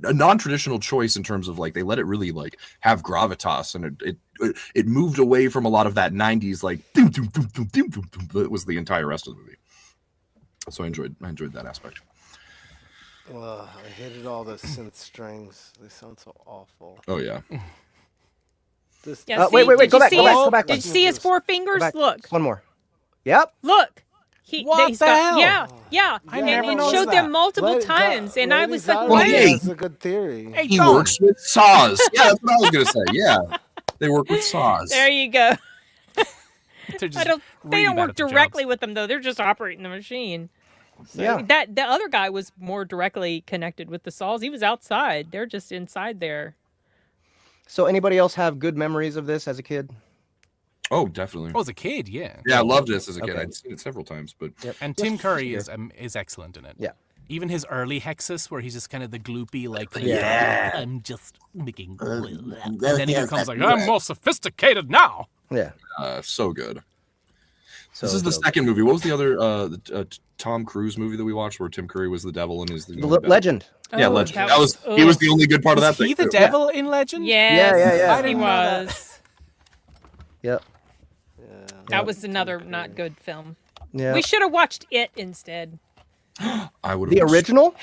a non-traditional choice in terms of like they let it really like have gravitas, and it moved away from a lot of that 90s like doom, doom, doom, doom, doom, doom, doom, that was the entire rest of the movie. So I enjoyed that aspect. Ugh, I hated all the synth strings. They sound so awful. Oh yeah. This Yeah. Wait, see, go back, did go you back, see go back. Did you see his 4 fingers? back. Look. One more. Yep. Look. What he's the hell? Yeah. I And never it noticed showed them that. multiple Lady- times, and I Lady was like, Gaga "What?" hey. has a good theory. Hey, He Tom. works with saws. Yeah, that's what I was gonna say. Yeah. They work with saws. There you go. They're just They don't really bad work at their directly jobs. with them though. They're just operating the machine. So Yeah. That the other guy was more directly connected with the saws. He was outside. They're just inside there. So anybody else have good memories of this as a kid? Oh, definitely. Oh, as a kid, yeah. Yeah, I loved this as a kid. Okay. I'd seen it several times, but And Tim Curry is excellent in it. Yeah. Even his early Hexus, where he's just kind of the gloopy, like, Yeah. I'm just making. And then he becomes like, I'm more sophisticated now. Yeah. so good. So This is the so- second movie. What was the other Tom Cruise movie that we watched where Tim Curry was the devil and he's the only bad- Legend. Yeah, Oh, Legend. that That was he was ugh. the only good part of that Is he thing. the too. devil in Legend? Yes, Yeah. I he didn't know that. was. Yep. Yeah. That was another not good film. Yeah. We should have watched it instead. I would The original?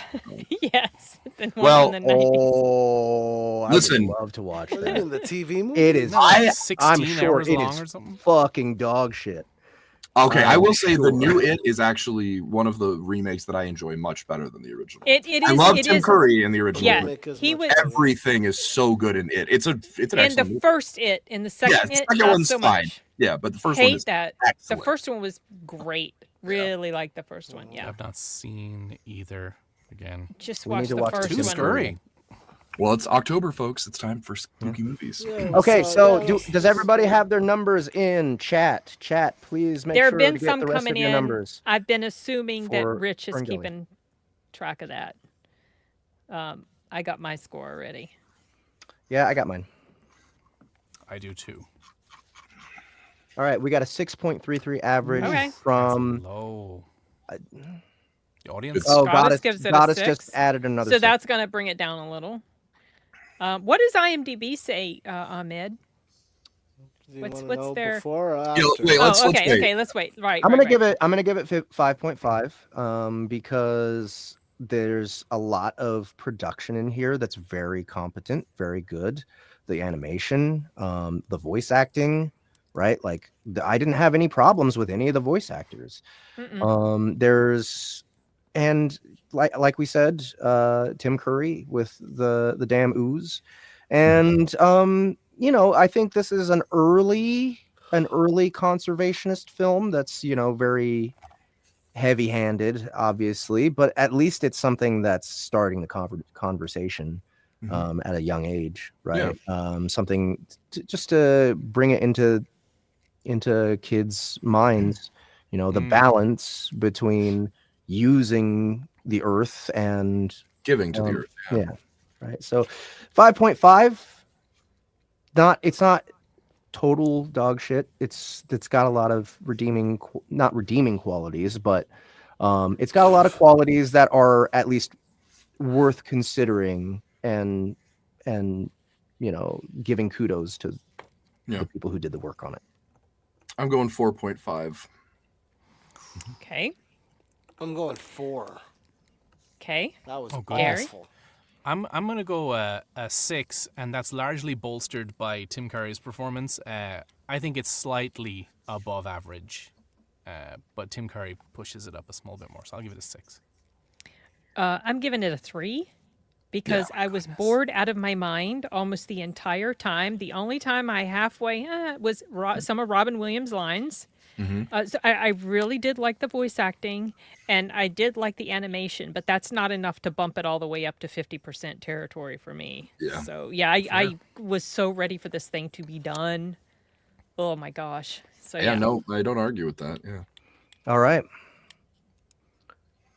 Yes. The one Well, in the 90s. Oh, I Listen. would love to watch What do you that. mean, the TV movie? It is. Isn't that like I- 16 I'm sure hours it long is or something. fucking dog shit. Okay, I I'm will say the sure. new It is actually one of the remakes that I enjoy much better than the original. It I is. love It Tim is. Curry in the original. Yeah, but Make as he much was- money. everything is so good in It. It's an In excellent the movie. first It, in the second the It, second not one's so fine. much. Yeah, but the first one Hate is that. excellent. The first one was great. Really like the first one. Yeah. I've not seen either again. Just We need watch to the watch first Too Tim one. scurry. Well, it's October, folks. It's time for spooky movies. Yeah, Okay, so yeah. does everybody have their numbers in chat? Chat, please make There have sure been to get some the rest coming of your in. numbers. I've been assuming that for Rich is Fern Gully. keeping track of that. I got my score already. Yeah, I got mine. I do too. All right, we got a 6.33 average Okay. from. Low. I- The audience. Oh, Goddess Goddess gives it a Goddess 6. just added another. So six. that's going to bring it down a little. What does IMDb say, Ahmed? Do you What's- wanna what's know their- before or Yeah, after? wait, let's okay, wait. okay, let's wait. Right. I'm right, gonna right. give it. I'm gonna give it 5.5. Because there's a lot of production in here that's very competent, very good. The animation, the voice acting, right? Like I didn't have any problems with any of the voice actors. There's and like we said, Tim Curry with the damn ooze, and I think this is an early conservationist film that's very heavy-handed, obviously, but at least it's something that's starting the conversation at a young age, right? Something just to bring it into kids' minds, the balance between using the earth and Giving to the earth. yeah, right. So 5.5. It's not total dog shit. It's got a lot of not redeeming qualities, but it's got a lot of qualities that are at least worth considering and giving kudos to the people who did the work on it. I'm going 4.5. Okay. I'm going 4. Okay. That was Gary? awful. I'm gonna go a 6, and that's largely bolstered by Tim Curry's performance. I think it's slightly above average, but Tim Curry pushes it up a small bit more, so I'll give it a 6. I'm giving it a 3 because I was bored out of my mind almost the entire time. The only time I halfway was some of Robin Williams' lines. So I really did like the voice acting, and I did like the animation, but that's not enough to bump it all the way up to 50% territory for me. Yeah. So yeah, I was so ready for this thing to be done. Oh my gosh. So Yeah, no, I don't argue with that. Yeah. All right,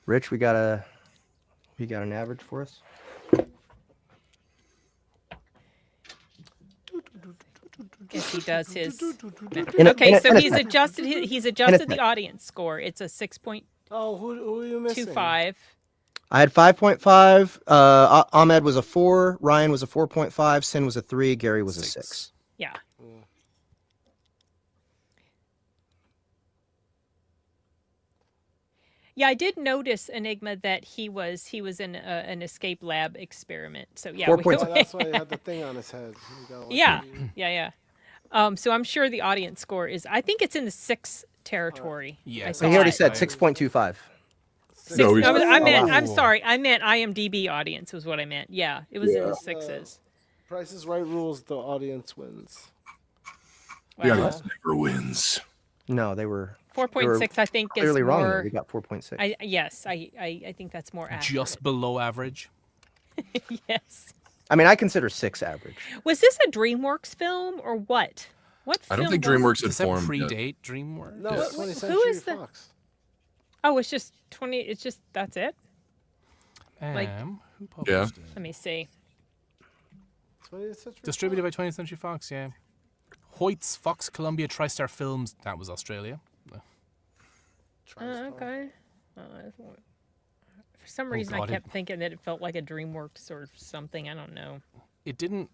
Rich, we got an average for us? If he does his In a- okay, in a- so in a he's second. adjusted he's adjusted the second. audience score. It's a 6.25. Oh, who are you missing? I had 5.5. Ahmed was a 4. Ryan was a 4.5. Sin was a 3. Gary was a 6. Yeah. Yeah, I did notice, Enigma, that he was in an escape lab experiment. So yeah, 4.6. Oh, that's why he had the thing on his head. He got, like, yeah, the- yeah. So I'm sure the audience score is. I think it's in the 6 territory. Yeah, So he already thought. said 6.25. No, he's- I meant. wow. I'm sorry. I meant IMDb audience was what I meant. Yeah, it was in the 6s. Price is Right rules, the audience wins. The Wow. audience never wins. No, they were 4.6, I think, is clearly wrong. more. We got 4.6. Yes, I think that's more accurate. Just below average. Yes. I mean, I consider 6 average. Was this a DreamWorks film or what? What? I don't film think was- DreamWorks had Does that formed yet. predate DreamWorks? No, Yeah. it's 20th Who Century is the- Fox. Oh, it's just 20. It's just that's it. Like- Who published it? Let me see. 20th Century Distributed by 20th Century Fox, yeah. Hoyt's Fox Columbia TriStar Films, that was Australia. Okay. For some reason, God, I kept thinking that it felt like a DreamWorks or something. I don't know. It didn't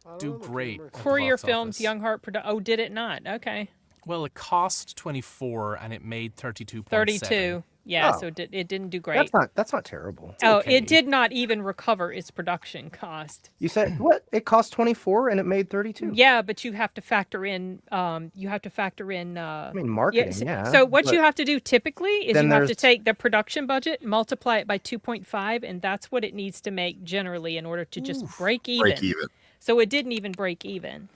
I don't do know the great. DreamWorks. at the Courier box Films, office. Young Heart Produ- Oh, did it not? Okay. Well, it cost 24 and it made 32.7. 32. Yeah, Oh. so it didn't do great. That's not terrible. Oh, okay. it did not even recover its production cost. You said what? It cost 24 and it made 32. Yeah, but you have to factor in. I mean, marketing, yes. yeah, So what but you have to do typically is then you have to there's- take the production budget, multiply it by 2.5, and that's what it needs to make generally in order to just break even. Break even. So it didn't even break even.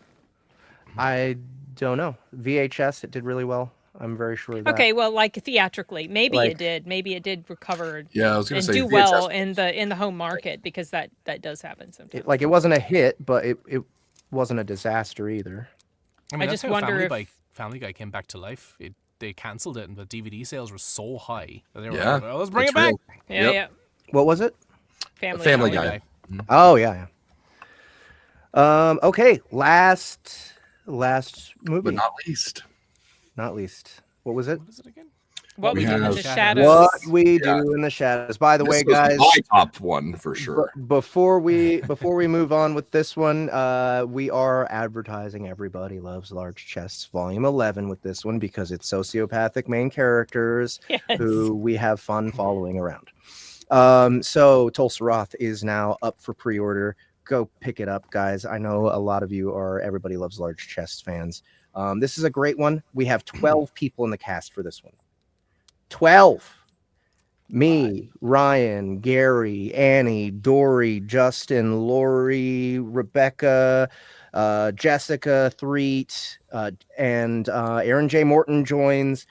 I don't know. VHS, it did really well. I'm very sure of that. Okay, well, like theatrically, maybe Like- it did. Maybe it did recover Yeah, I was gonna and say do VHS well in the home market because that does happen sometimes. It wasn't a hit, but it wasn't a disaster either. I mean, I that's just how wonder Family Guy came back to life. They cancelled it and the DVD sales were so high that they were Yeah, like, well, let's bring it's it back. real. Yeah, Yep. yeah. What was it? Family Guy. Guy. Oh yeah. Okay. Last movie, But not least. not least. What was it? What is it again? What We we do in have- the shadows. What we do in the shadows. By the This way, was guys, my top one for sure. before we move on with this one, we are advertising Everybody Loves Large Chests Volume 11 with this one because it's sociopathic main characters Yes. who we have fun following around. So Tulsa Roth is now up for pre-order. Go pick it up, guys. I know a lot of you are Everybody Loves Large Chests fans. This is a great one. We have 12 people in the cast for this one. 12. Me, Ryan, Gary, Annie, Dory, Justin, Lori, Rebecca, Jessica, Threet, and Aaron J. Morton joins,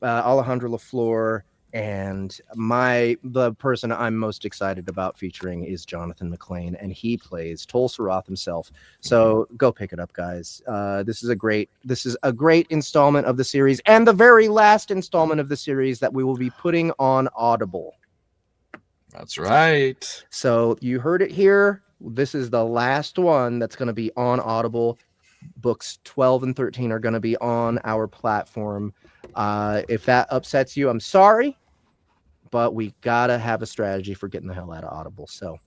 Alejandro LaFleur, and the person I'm most excited about featuring is Jonathan McClane, and he plays Tulsa Roth himself. So go pick it up, guys. This is a great installment of the series, and the very last installment of the series that we will be putting on Audible. That's right. So you heard it here. This is the last one that's going to be on Audible. Books 12 and 13 are going to be on our platform. If that upsets you, I'm sorry, but we gotta have a strategy for getting the hell out of Audible. So,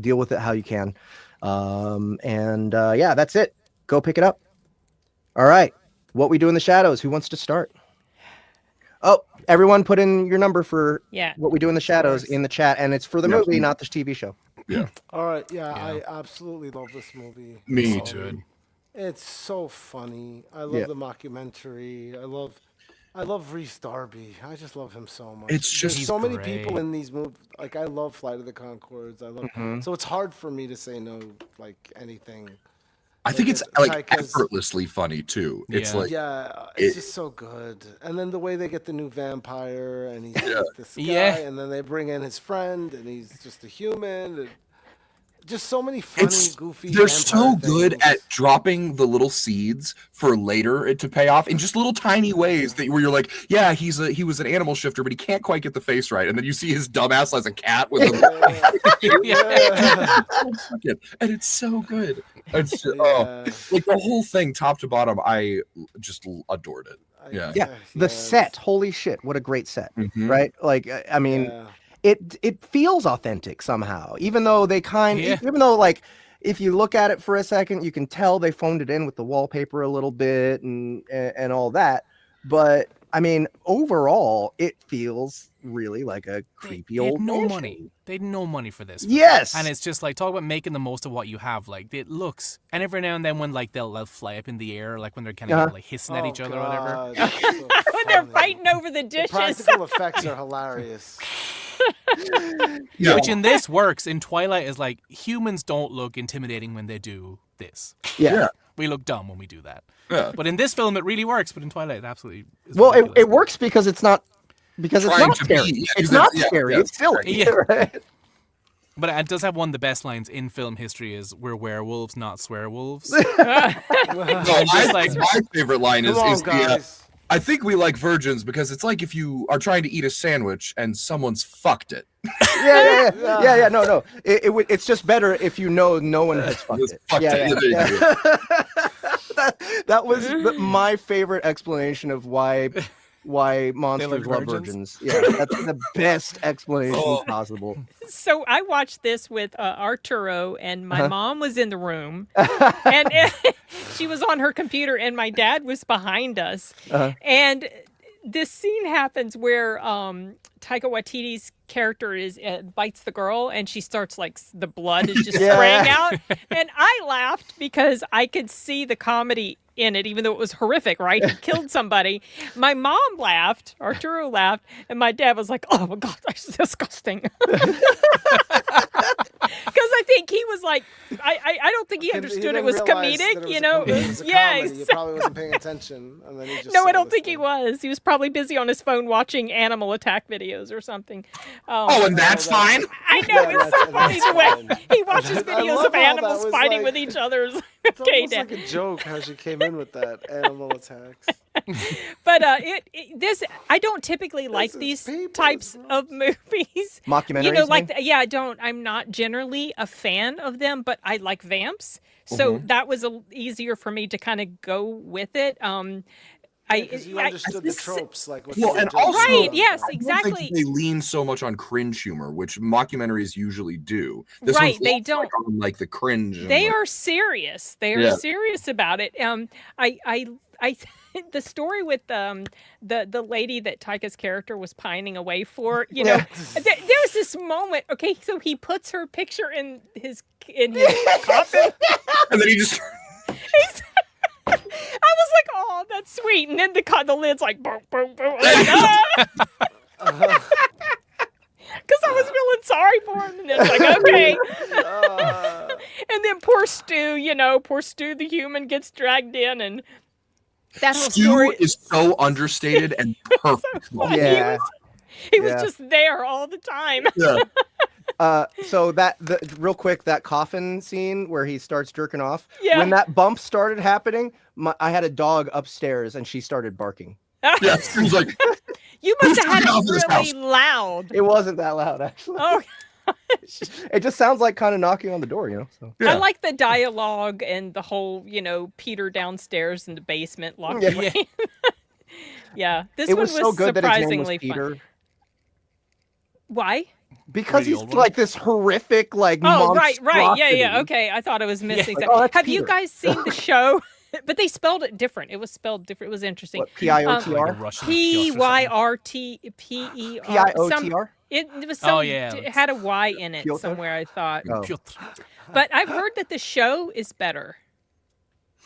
deal with it how you can. Yeah, that's it. Go pick it up. All right. What we do in the shadows? Who wants to start? Oh, everyone put in your number for What We Do in the Shadows in the chat, and it's for the movie, not the TV show. Yeah. All right. Yeah, I absolutely love this movie. Me too. It's so funny. I love the mockumentary. I love Reese Darby. I just love him so much. It's just There's so many people in these movies. Like I love Flight of the Conchords. I love so it's hard for me to say no like anything. I think it's like effortlessly funny too. It's like it's just so good. And then the way they get the new vampire, and he's like this guy, and then they bring in his friend, and he's just a human. And just so many funny, goofy. They're so vampire good things. at dropping the little seeds for later to pay off in just little tiny ways where you're like, yeah, he was an animal shifter, but he can't quite get the face right, and then you see his dumbass as a cat with him. And it's so good. It's like the whole thing, top to bottom. I just adored it. The set, holy shit, what a great set, right? Like, I mean, it feels authentic somehow, even though they even though like if you look at it for a second, you can tell they phoned it in with the wallpaper a little bit and all that. But I mean, overall, it feels really like a creepy old mansion. They had no money for this. Yes. And it's just like, talk about making the most of what you have. Like, it looks, and every now and then when like they'll fly up in the air, like when they're kind of like hissing at each other or whatever. So When they're fighting over the dishes. practical effects are hilarious. Which in this works. In Twilight is like, humans don't look intimidating when they do this. Yeah. We look dumb when we do that. Yeah. But in this film, it really works. But in Twilight, it absolutely is it works because it's not scary. It's not scary. It's silly. Yeah. Right? But it does have one of the best lines in film history is, "We're werewolves, not swearwolves." My favorite line is, Come on, guys. I think we like virgins because it's like if you are trying to eat a sandwich and someone's fucked it. Yeah. No. It's just better if you know no one has fucked it. That was my favorite explanation of why monsters love virgins. Yeah, that's the best explanation possible. So I watched this with Arturo, and my mom was in the room, and she was on her computer, and my dad was behind us. And this scene happens where Taika Waititi's character bites the girl, and she starts like the blood is just spraying out, and I laughed because I could see the comedy in it, even though it was horrific, right? He killed somebody. My mom laughed, Arturo laughed, and my dad was like, "Oh my god, that's disgusting." Because I think he was like, I don't think he understood it was comedic, you know? He probably wasn't paying attention, and then he just no, I don't think he was. He was probably busy on his phone watching animal attack videos or something. And that's fine. I know, it's so funny the way he watches videos of animals fighting with each other. It's almost like a joke how she came in with that animal attacks. But this I don't typically like these types of movies. Mockumentaries, you know, like I'm not generally a fan of them, but I like vamps, so that was easier for me to kind of go with it. Because you understood the tropes, like what Well, they and were also, Right, yes, I don't exactly. think they lean so much on cringe humor, which mockumentaries usually do. This Right, one's they less, don't. like, on, like the cringe. And, They like, are serious. They are Yeah. serious about it. I the story with the lady that Taika's character was pining away for, you know, there was this moment. Okay, so he puts her picture in his coffin. and then he just I was like, oh, that's sweet. And then the lid's like, boom, boom, boom. Like, because I was feeling sorry for him. And then it's like, okay. And then poor Stu, the human gets dragged in, and that whole Stu story is so understated and perfect. funny. Yeah. He was Yeah. just there all the time. Yeah. So real quick, that coffin scene where he starts jerking off. Yeah. When that bump started happening, I had a dog upstairs and she started barking. Yeah, Stu's like, You must have had Who's it coming out of this really loud. It wasn't that loud, actually. Oh, It just sounds like kind of knocking on the door, So. yeah. I like the dialogue and the whole, Peter downstairs in the basement locked Yeah. away. Yeah, this It one was so good that his name was surprisingly Peter. fun. Why? Because The he's old one? like this horrific, like, Oh, right. Yeah, monstrosity. Okay, I thought it was missing. Like, oh, that's Have you Peter. guys seen the show? But they spelled it different. It was spelled different. It was interesting. What, P-I-O-T-R? Like a Russian kiosk or something. P-Y-R-T-P-E-R. P-I-O-T-R? It was Oh, some. yeah. It had a Y in it Piotr? somewhere. I thought. Oh. Piotr. But I've heard that the show is better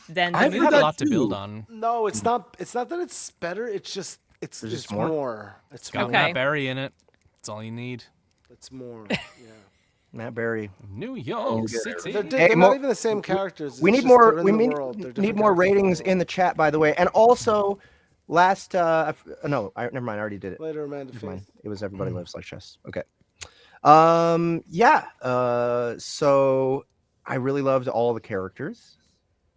than the I've We movie. have a that lot to too. build on. No, it's not. It's not that it's better. It's just it's There's just more. more? It's Got more. Okay. Matt Berry in it. That's all you need. It's more. Yeah. Matt Berry. New York good. City. They're Hey, not Mo- even the same characters. We it's need just more. they're in We the need, world. They're need different more characters ratings in the in the chat, by the way. And also, last. No, never mind. I already did it. world. Later, Amanda Never mind. Faith. It was Everybody Lives Like Chess. Okay. Yeah. So I really loved all the characters.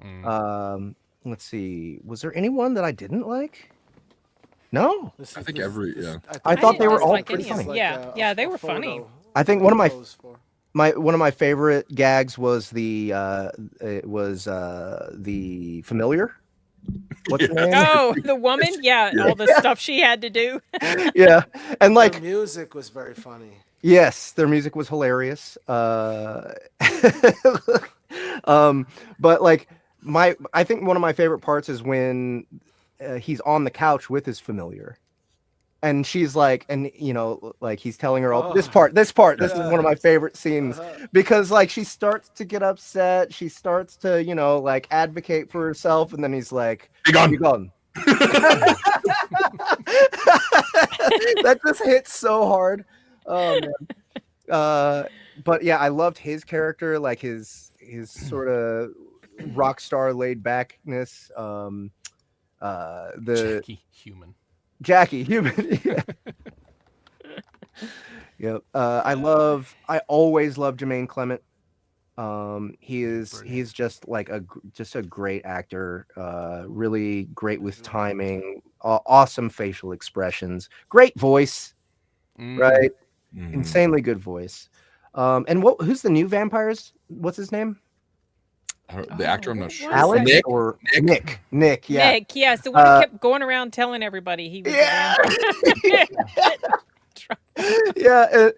Let's see. Was there anyone that I didn't like? No. This I is- think this- every- this- yeah. I thought they were all dislike pretty any of funny. them. Yeah, they were funny. I think one of my Pose for. one of my favorite gags was the familiar. What's her name? Oh, the woman? Yeah, all the stuff she had to do. Yeah, and like Their music was very funny. yes, their music was hilarious. But like I think one of my favorite parts is when he's on the couch with his familiar. And she's like, and like he's telling her, Oh. this part, this is one of my Yeah. favorite scenes because like she starts to get upset. She starts to, like advocate for herself. And then he's like, Be gone. "Be gone." That just hits so hard. Oh man. But yeah, I loved his character, like his sort of rock star laid backness. The Jackie Human. Jackie, human. Yep. I always love Jermaine Clement. He's just like a great actor. Really great with timing. Awesome facial expressions. Great voice. Right. Mhm. Insanely good voice. And who's the new vampires? What's his name? The actor, I'm not What sure. was Alex that? or Nick? Yeah. Nick, yes, the one who kept going around telling everybody he was Yeah.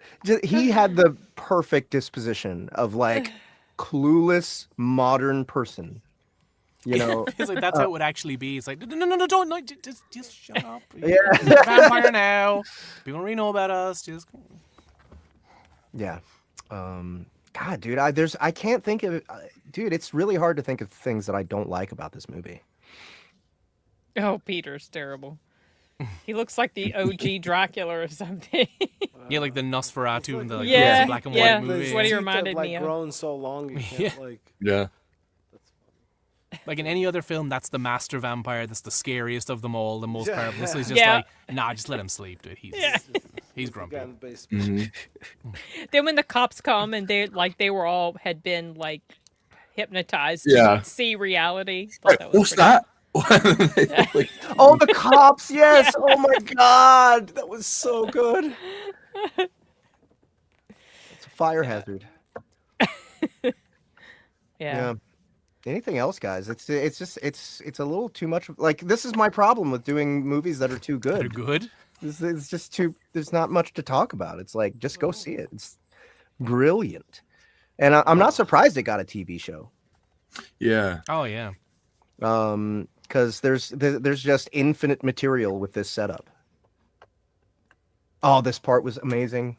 He had the perfect disposition of like clueless modern person. It's like that's how it would actually be. It's like no, don't just shut up. Yeah. You're a vampire now. People already know about us. Just Yeah. God, dude, I can't think of dude, it's really hard to think of things that I don't like about this movie. Oh, Peter's terrible. He looks like the OG Dracula or something. yeah, like the Nosferatu in the Yeah, black and yeah. white movie. That's what he Teeth reminded have, me of. grown so long you can't like. Yeah. Like in any other film, that's the master vampire. That's the scariest of them all. The most powerful. This is just Yeah. like, nah, just let him sleep, dude. He's grumpy. Guy in the basement. Mhm. Then when the cops come and they all had been like hypnotized Yeah. to see reality. Thought Right, that was what's pretty- that? Like, Oh, the cops, yes. Oh my god, that was so good. It's a fire hazard. Yeah. Anything else, guys? It's a little too much. Like, this is my problem with doing movies that are too They're good. good. It's just too. There's not much to talk about. It's like, just go see it. It's brilliant, and I'm not surprised it got a TV show. Yeah. Oh yeah. Because there's just infinite material with this setup. Oh, this part was amazing.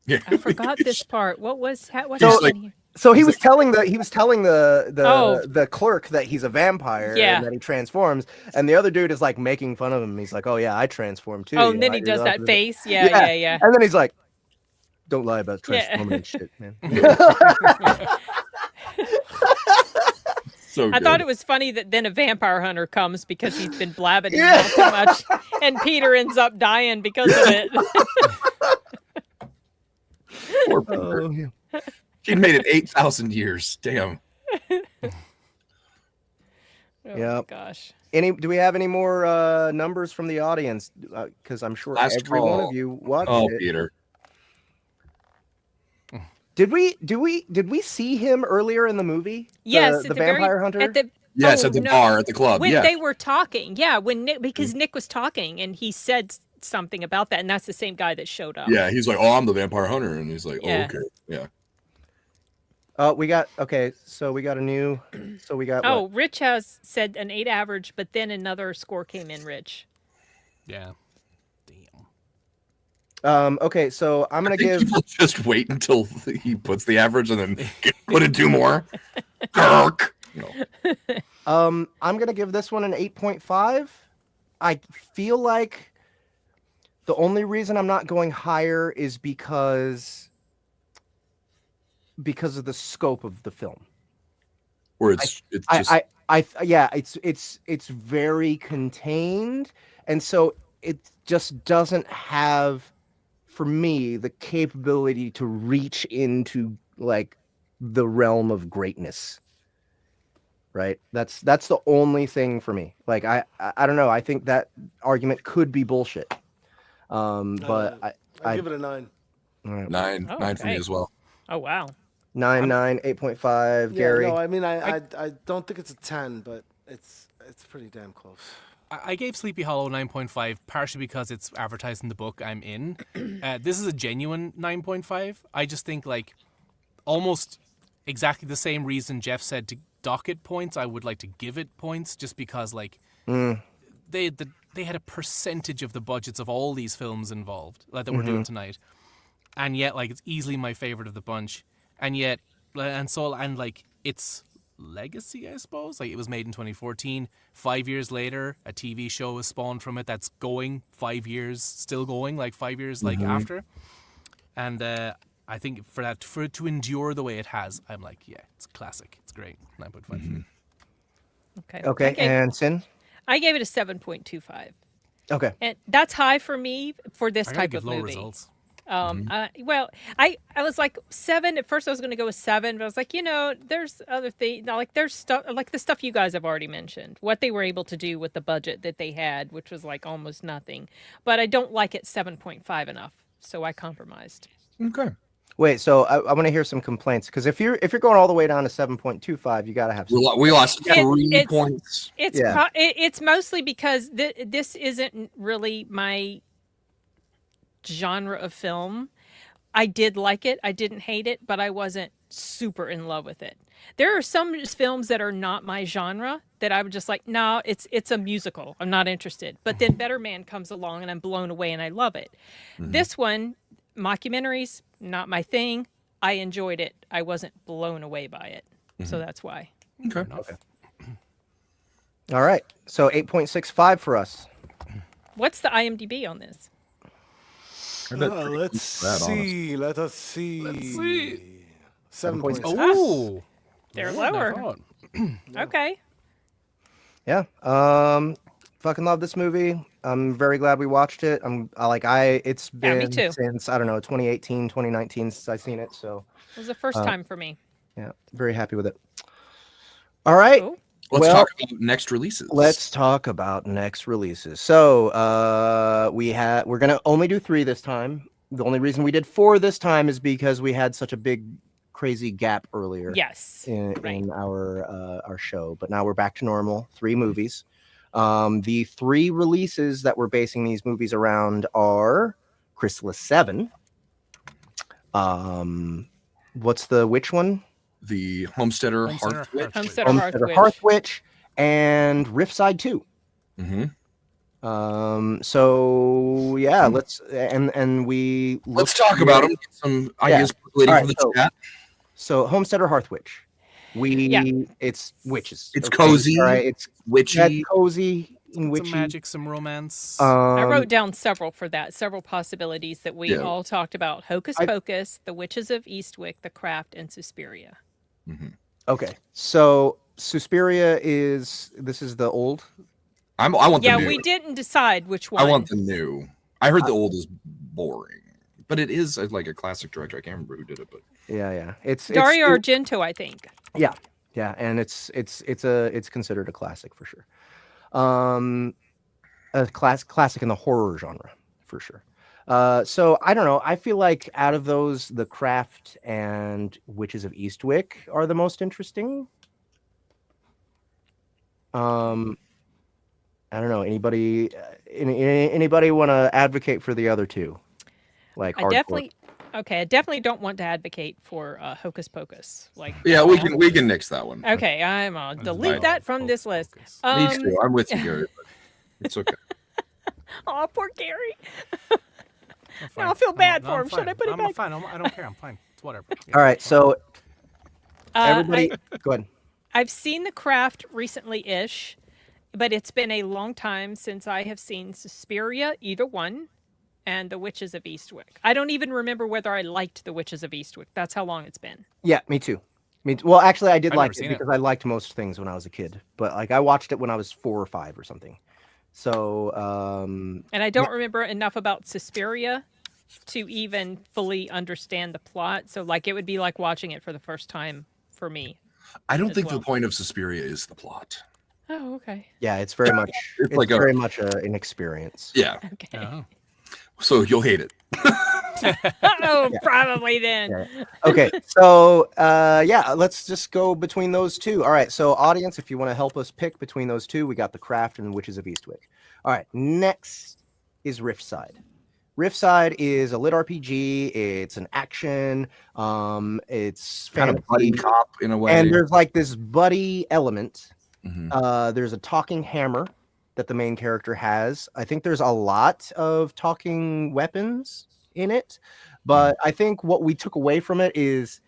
Yeah. I forgot this part. What He's happened like- here? So he was telling the Oh. the clerk that he's a vampire Yeah. and that he transforms, and the other dude is like making fun of him. He's like, "Oh yeah, I transform too." Oh, you and know, then he I do does that that." face. Yeah. And then he's like, "Don't lie about Yeah. transforming and shit, man." So I good. thought it was funny that then a vampire hunter comes because he's been blabbing his mouth so much, and Peter ends up dying because of it. Poor Peter. Oh, yeah. He made it 8,000 years. Damn. Oh my Yep. gosh. Do we have any more numbers from the audience? Because I'm sure Last every one call. of you watched Oh, it. Peter. Did we see him earlier in the movie? Yes, the at vampire hunter. At the Yes, oh, at the no. bar, at the club. when Yeah. they were talking. Yeah, because Nick was talking and he said something about that, and that's the same guy that showed up. Yeah, he's like, "Oh, I'm the vampire hunter," and he's like, Yeah. "Oh, okay, yeah." we got So we got a new. So we got. Oh, what? Rich has said an 8 average, but then another score came in, Rich. Yeah. Damn. Okay, so I'm I gonna think give. people just wait until he puts the average and then put in 2 more. Gurk. No. I'm gonna give this one an 8.5. I feel like the only reason I'm not going higher is because of the scope of the film. Where it's just Yeah, it's very contained, and so it just doesn't have, for me, the capability to reach into like the realm of greatness. Right? That's the only thing for me. Like I don't know. I think that argument could be bullshit. But I give it a 9. all right. 9 Oh, 9 for me okay. as well. Oh wow. 9, 8.5. Yeah, Gary. no, I mean, I don't think it's a 10, but it's pretty damn close. I gave Sleepy Hollow 9.5 partially because it's advertised in the book I'm in. This is a genuine 9.5. I just think like almost exactly the same reason Jeff said to dock it points, I would like to give it points just because like they had a percentage of the budgets of all these films involved like that we're doing tonight, and yet like it's easily my favorite of the bunch, and yet and like its legacy, I suppose, like it was made in 2014. 5 years later, a TV show was spawned from it that's going 5 years, still going like 5 years like after, and I think for it to endure the way it has, I'm like, yeah, it's classic. It's great. 9.5. Okay. Okay, and Sin. I gave it a 7.25. Okay. And that's high for me for this I gotta type give of low movie. results. Well, I was like 7 at first. I was going to go with 7, but I was like, there's other things, like there's stuff like the stuff you guys have already mentioned, what they were able to do with the budget that they had, which was like almost nothing. But I don't like it 7.5 enough, so I compromised. Okay. Wait, so I want to hear some complaints, because if you're going all the way down to 7.25, you gotta have some. We lost 3 it's- points. It's Yeah. it's mostly because this isn't really my genre of film. I did like it. I didn't hate it, but I wasn't super in love with it. There are some films that are not my genre that I would just like, no, it's a musical. I'm not interested. But then Better Man comes along and I'm blown away and I love it. This one, mockumentaries, not my thing. I enjoyed it. I wasn't blown away by it. So that's why. Okay. All right, so 8.65 for us. What's the IMDb on this? Let's see. Let us see. 7.6. Oh, They're more than I lower. thought. Okay. Yeah. Fucking love this movie. I'm very glad we watched it. It's Yeah, me been too. since, I don't know, 2018, 2019 since I've seen it. So It was the first time for me. yeah, very happy with it. All right. Cool. Let's Well, talk about next releases. Let's talk about next releases. So we're gonna only do 3 this time. The only reason we did 4 this time is because we had such a big crazy gap earlier. Yes. In our show, but now we're back to normal. 3 movies. The 3 releases that we're basing these movies around are Chrysalis 7. What's the which one? The Homesteader Hearth Witch. Homesteader Hearth Witch and Riftsside 2. Mm-hmm. So yeah, let's talk about them. Get some ideas percolating for the chat. So Homesteader Hearth Witch. It's witches. It's cozy. All right, it's witchy. Cozy. And some magic, some romance. I wrote down several possibilities that we all talked about: Hocus Pocus, The Witches of Eastwick, The Craft, and Suspiria. Mm-hmm. Okay, so Suspiria is the old. I want the new. Yeah, we didn't decide which one. I want the new. I heard the old is boring, but it is like a classic director. I can't remember who did it, but yeah, it's Dario Argento, I think. Yeah, and it's considered a classic for sure. A classic in the horror genre for sure. So I don't know. I feel like out of those, The Craft and Witches of Eastwick are the most interesting. I don't know. Anybody want to advocate for the other two? Like I definitely don't want to advocate for Hocus Pocus. Like, yeah, we can nix that one. Okay, I'm gonna delete that from this list. Me too. I'm with you, Gary. But it's okay. Oh, poor Gary. Now I feel bad for him. Should I put it back? I'm fine. I don't care. I'm fine. It's whatever. Yeah, all right, so everybody, go ahead. I've seen The Craft recently-ish, but it's been a long time since I have seen Suspiria, either one, and The Witches of Eastwick. I don't even remember whether I liked The Witches of Eastwick. That's how long it's been. Yeah, me too. Well, actually, I did like it because I liked most things when I was a kid. But like, I watched it when I was 4 or 5 or something. So, and I don't remember enough about Suspiria to even fully understand the plot. So, like, it would be like watching it for the first time for me. I don't think the point of Suspiria is the plot. Oh, okay. Yeah, it's very much. It's like very much an experience. Yeah. Okay. Oh. So you'll hate it. Oh, probably then. Yeah. Okay, so let's just go between those two. All right, so audience, if you want to help us pick between those two, we got The Craft and Witches of Eastwick. All right, next is Riftsside. Riftsside is a lit RPG. It's an action. It's kind of buddy cop in a way, and there's like this buddy element. Mm-hmm. There's a talking hammer that the main character has. I think there's a lot of talking weapons in it, but I think what we took away from it is,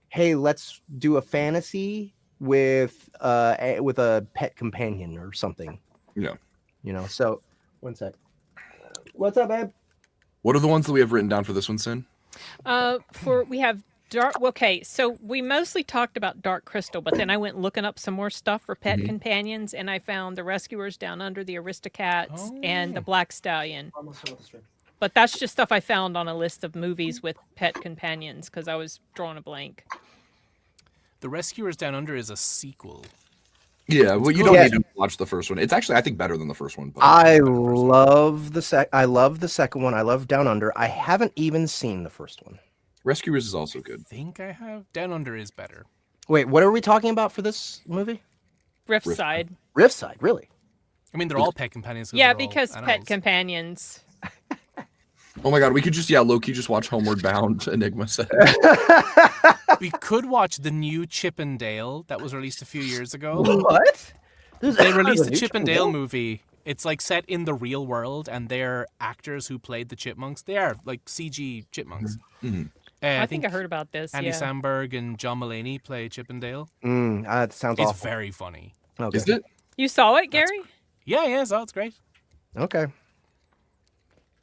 hey, let's do a fantasy with a pet companion or something. Yeah. You know, so one sec. What's up, babe? What are the ones that we have written down for this one, Sin? We have Dark. Okay, so we mostly talked about Dark Crystal, but then I went looking up some more stuff for pet companions, and I found the Rescuers Down Under, the Aristocats, and the Black Stallion. But that's just stuff I found on a list of movies with pet companions because I was drawing a blank. The Rescuers Down Under is a sequel. Yeah, well, you don't need to watch the first one. It's actually, I think, better than the first one. But I love the second one. I love Down Under. I haven't even seen the first one. Rescuers is also good. I think I have. Down Under is better. Wait, what are we talking about for this movie? Riftsside. Riftsside, really? I mean, they're all pet companions. Yeah, because pet companions. Oh my god, we could just low-key just watch Homeward Bound, Enigma said. We could watch the new Chip and Dale that was released a few years ago. What? They released the Chip and Dale movie. It's like set in the real world, and they're actors who played the chipmunks. They are like CG chipmunks. Mm-hmm. I think I heard about this. Andy Samberg and John Mulaney play Chip and Dale. That sounds awful. It's very funny. Okay. Is it? You saw it, Gary? Yeah, so it's great. Okay.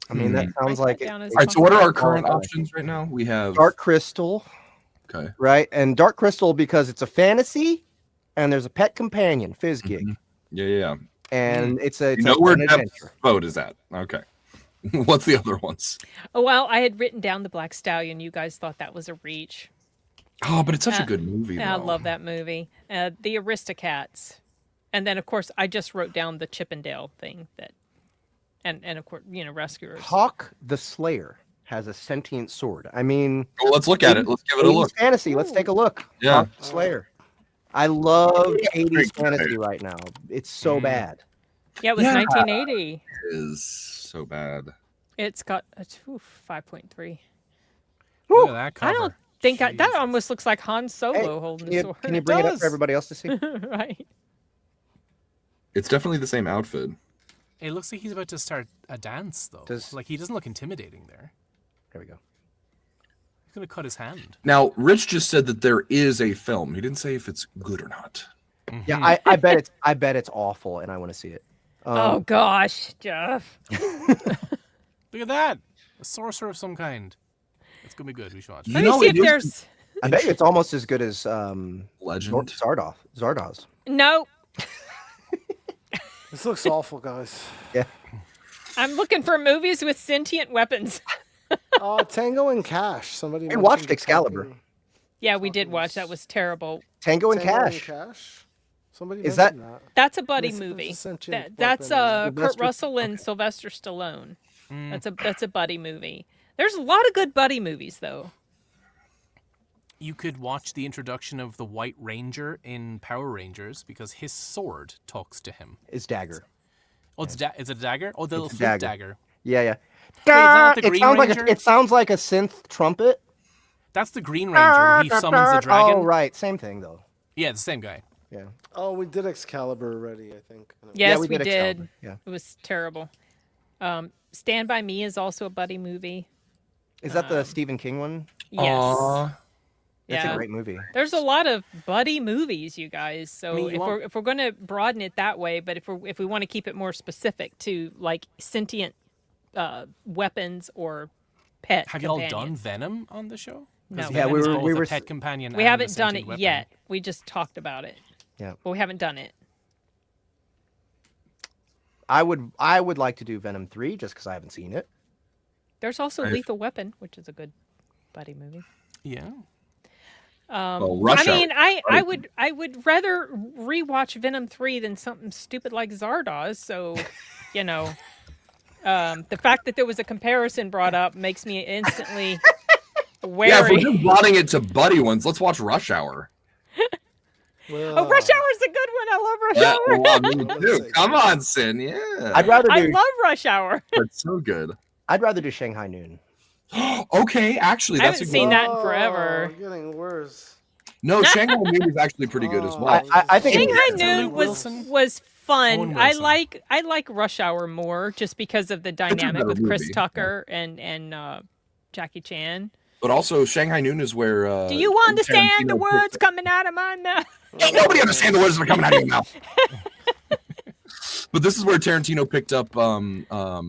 I mean, that sounds like it. All right, so what are our current options right now? We have Dark Crystal. Okay. Right? And Dark Crystal because it's a fantasy and there's a pet companion, Fizzgig. Mm-hmm. Yeah. And it's you know where Deb's vote is at. Okay. What's the other ones? Oh, well, I had written down the Black Stallion. You guys thought that was a reach. Oh, but it's such a good movie. I love that movie. The Aristocats. And then, of course, I just wrote down the Chip and Dale thing that, and of course, Rescuers. Hawk the Slayer. has a sentient sword. I mean, Well, let's look at it. Let's give it a 80s look. fantasy. Let's take a look. Yeah. Slayer. I love 80s Great fantasy guy. right now. It's so bad. Yeah, it was Yeah. 1980. It is so bad. It's got a 5.3. Look at that cover. I don't think that Jesus. almost looks like Han Solo holding the sword. Can you bring it up does. for everybody else to see? Right. It's definitely the same outfit. It looks like he's about to start a dance, though. Like, he doesn't look intimidating there. There we go. He's going to cut his hand. Now, Rich just said that there is a film. He didn't say if it's good or not. Yeah, I bet it's awful, and I want to see it. Oh gosh, Jeff. Look at that. A sorcerer of some kind. It's going to be good. We should watch it. Let me see if there's. I bet it's almost as good as Legend. Zardoz. No, This looks awful, guys. Yeah. I'm looking for movies with sentient weapons. Tango and Cash. Somebody We watched mentioned Excalibur. talking- Yeah, we did watch. That was terrible. Tango and Tango Cash. Cash? Somebody Is mentioned that? That's a buddy There's a movie. sentient That's weapon. Kurt Russell and Sylvester Stallone. That's a buddy movie. There's a lot of good buddy movies though. You could watch the introduction of the White Ranger in Power Rangers because his sword talks to him. Is dagger. Oh, it's a dagger? Oh, the little a flip dagger. dagger. Yeah, yeah. that the It Green sounds like Ranger? it sounds like a synth trumpet. That's the Green Ranger where he summons the dragon. Oh, right. Same thing though. Yeah, the same guy. Yeah. Oh, we did Excalibur already, I think. Yes, we we did did. Excalibur, yeah. It was terrible. Stand by Me is also a buddy movie. Is that the Stephen King one? Yes. Aw. That's Yeah. a great movie. There's a lot of buddy movies, you guys. So I mean, you if we're going to broaden it that way, but if we want to keep it more specific to like sentient weapons or pet Have you all companions. done Venom on the show? 'Cause No. Yeah, Venom we is were- both we a were- pet companion. We and a haven't done sentient it weapon. yet. We just talked about it. Yeah. But we haven't done it. I would like to do Venom 3 just because I haven't seen it. There's also I've- Lethal Weapon, which is a good buddy movie. Yeah. Well, Rush I mean, Hour. I would rather rewatch Venom 3 than something stupid like Zardoz. So, you know, the fact that there was a comparison brought up makes me instantly wary. Yeah, if we're just blotting it to buddy ones, let's watch Rush Hour. Well, Oh, Rush Hour is a good one. I love Rush Yeah, Hour. well, me too. Come on, Sin. Yeah. I'd rather I do love Rush Hour. That's so good. I'd rather do Shanghai Noon. Okay, actually, I that's haven't a seen good that in forever. Getting worse. No, Shanghai Noon is actually pretty good as well. I think Shanghai Is that Noon Luke was Wilson? was fun. Owen I Wilson. like Rush Hour more just because of the a dynamic better with Chris movie, Tucker and Jackie Chan. But also, Shanghai Noon is where. Do you understand the Tarantino words picked- coming out of my mouth? Ain't nobody understand the words that are coming out of your mouth. But this is where Tarantino picked up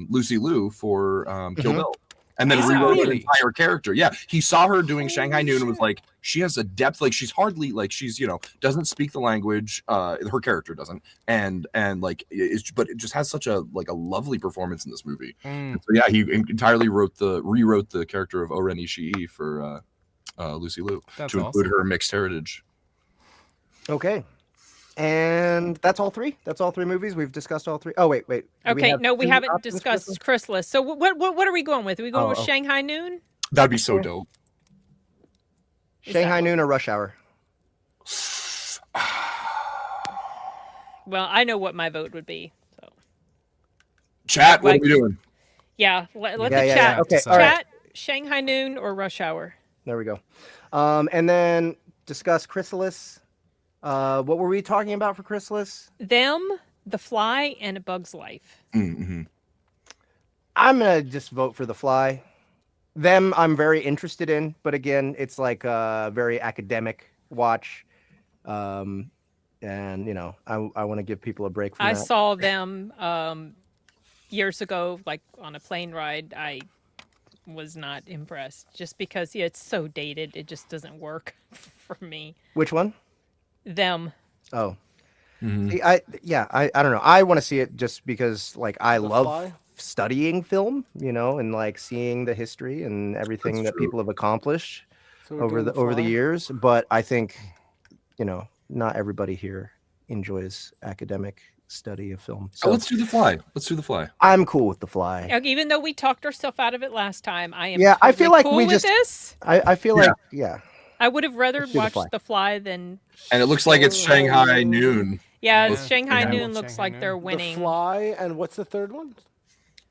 Lucy Liu for Kill Mhm. Bill, and then Wow. rewrote her Really? entire character. Yeah, he saw her doing Shanghai Noon and was like, she has a depth, like she's hardly like she's doesn't speak the language. Her character doesn't, and like but it just has such a lovely performance in this movie. And so yeah, he entirely rewrote the character of Oren Ishii for Lucy Liu That's to include awesome. her mixed heritage. Okay. And that's all three? That's all three movies? We've discussed all three? Oh, wait. Do Okay, have no, we two haven't options, discussed Crystal? Chrysalis. So what are we going with? Are we going with Oh. Shanghai Noon? That'd be so dope. Shanghai Noon or Rush Hour? Well, I know what my vote would be. So Chat, what Like- are we doing? yeah, let Yeah, the yeah, chat yeah. Okay, Chat, all right. chat Shanghai Noon or Rush Hour. There we go. And then discuss Chrysalis. What were we talking about for Chrysalis? Them, The Fly, and A Bug's Life. Mm-hmm. I'm going to just vote for The Fly. Them, I'm very interested in, but again, it's like a very academic watch. And, I want to give people a break from I that. saw them years ago, like on a plane ride. I was not impressed just because it's so dated. It just doesn't work for me. Which one? Them. Oh. Mhm. See, I don't know. I want to see it just because I The love Fly? studying film, and like seeing the history and everything That's that true. people have accomplished So we're over doing the Fly? years. But I think, not everybody here enjoys academic study of film. So let's do The Fly. Let's do The Fly. I'm cool with The Fly. Okay, even though we talked ourselves out of it last time, I am. Yeah, I feel like cool we with just. this. I feel like I would have rather Let's do The watched Fly. The Fly than. And it looks like it's Shanghai Noon. Yeah, Yeah. Shanghai Yeah. Noon looks Shanghai like Noon. they're The winning. Fly, and what's the third one?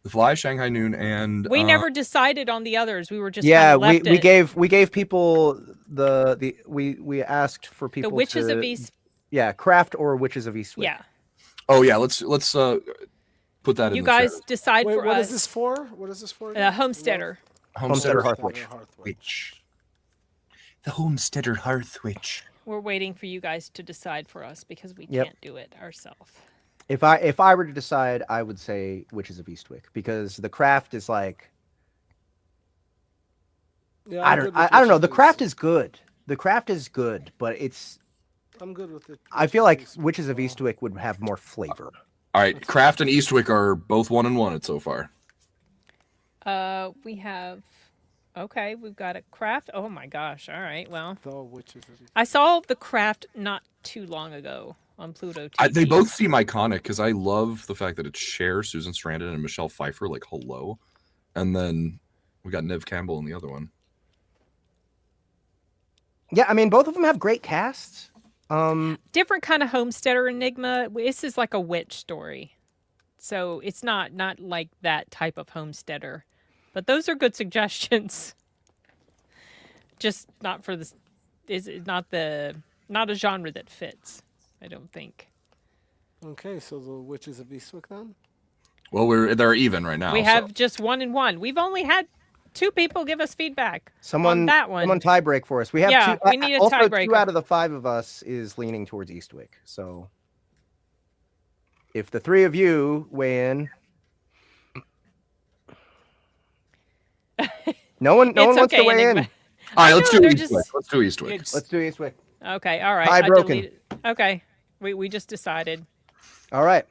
The Fly, Shanghai Noon, and We never decided on the others. We were just yeah, kinda left we it. gave people we asked for people The Witches to, of East. yeah, Craft or Witches of Eastwick. Yeah, Oh yeah, let's put that in you the guys chat. decide Wait, for what us. is this for? What is this for? again? Homesteader. Homesteader Hearthwitch. Witch. The Homesteader Hearthwitch. We're waiting for you guys to decide for us because we Yep. can't do it ourselves. If I were to decide, I would say Witches of Eastwick because the Craft is like Yeah, I I'm don't good with I don't know. Witches The of Craft East. is good. The Craft is good, but it's I'm good with it. I feel like East Witches of well. Eastwick would have more flavor. All right, Kraft and Eastwick are both 1-1 so far. We have. Okay, we've got a Craft. Oh my gosh! All right, well, The Witches of East. I saw the Craft not too long ago on Pluto TV. They both seem iconic because I love the fact that it's Cher, Susan Sarandon, and Michelle Pfeiffer. Like hello, and then we got Nev Campbell in the other one. Yeah, I mean both of them have great casts. Different kind of homesteader enigma. This is like a witch story, so it's not like that type of homesteader. But those are good suggestions. Just not for this. Is not a genre that fits. I don't think. Okay, so the Witches of Eastwick then? Well, they're even right now. We so- have just 1 and 1. We've only had 2 people give us feedback Someone on that one. Someone tie break for us. We have Yeah, two. we need a also, tiebreaker. 2 out of the 5 of us is leaning towards Eastwick. So if the 3 of you weigh in, no one It's wants okay, to weigh Enigma. in. All right, I let's know, do they're Eastwick. just- Let's do Eastwick. It's, Let's do Eastwick. Okay, all right. Tie I broken. deleted- Okay, we just decided. All right.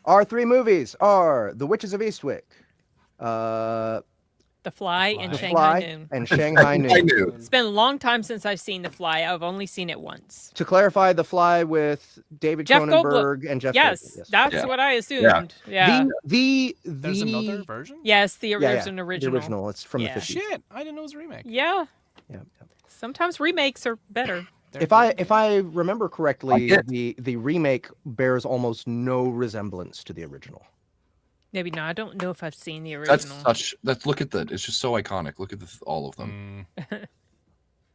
Our 3 movies are The Witches of Eastwick, The Fly and The Shanghai Fly, Noon. and Shanghai I Noon. knew. It's been a long time since I've seen The Fly. I've only seen it once. To clarify, The Fly with David Jeff Cronenberg and Jeff Yes, Goldblum. that's Yeah. what I assumed. Yeah. there's another version? Yes, yeah, there's yeah, an the original. original. It's from Yeah. the 50s. Shit, I didn't know it was a remake. Yeah. Yeah. Sometimes remakes are better. They're If I good. remember correctly, did. the remake bears almost no resemblance to the original. Maybe not. I don't know if I've seen the That's original. look at that. It's just so iconic. Look at all of them.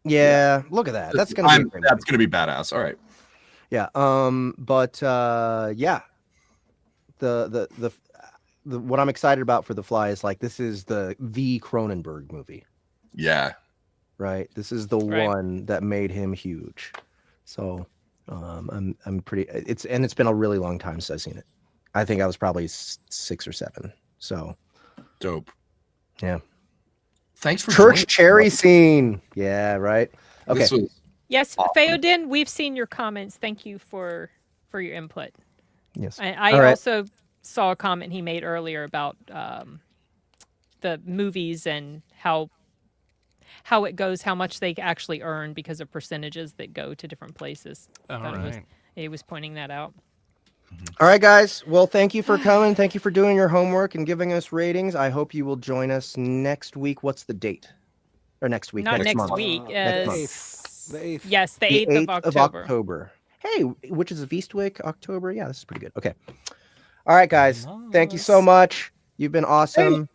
Yeah, look at that. That's gonna be a great That's gonna be badass. All right. yeah. But yeah, the what I'm excited about for The Fly is like this is the Cronenberg movie, Yeah. right? This is the Right. one that made him huge. So I'm pretty. It's been a really long time since I've seen it. I think I was probably 6 or 7. So Dope. yeah. Thanks for Church joining. cherry scene. Yeah, right. Okay. This was Yes, Awesome. Theoden, we've seen your comments. Thank you for your input. Yes. I All right. also saw a comment he made earlier about the movies and how it goes, how much they actually earn because of percentages that go to different places. All Thought right. he was pointing that out. All right, guys. Well, thank you for coming. Thank you for doing your homework and giving us ratings. I hope you will join us next week. What's the date? Or next week? Not next month. week. Next month. The 8th. Yes, the The 8th of October. Hey, Witches of Eastwick, October. Yeah, this is pretty good. Okay. All right, guys. Thank you so Nice. much. You've been awesome.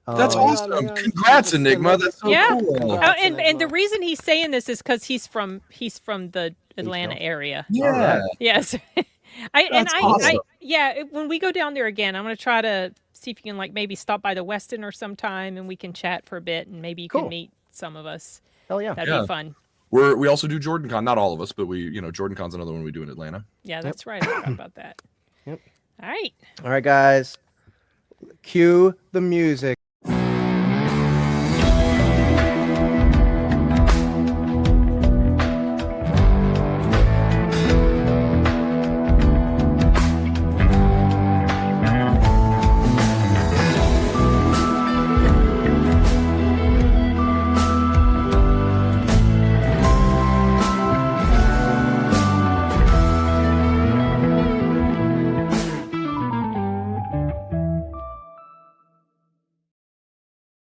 that's Um, awesome. yeah. Congrats, Enigma. That's so Yeah. cool. Oh, Congrats, and the Enigma. reason he's saying this is because he's from the Atlanta area. Yeah. Yes. That's awesome. When we go down there again, I'm gonna try to see if you can like maybe stop by the Westin or sometime and we can chat for a bit and maybe you Cool. can meet some of us. Hell yeah. That'd Yeah. be fun. We also do Jordan Con. Not all of us, but Jordan Con's another one we do in Atlanta. Yeah, that's right. I forgot about that. Yep. All right. All right, guys. Cue the music.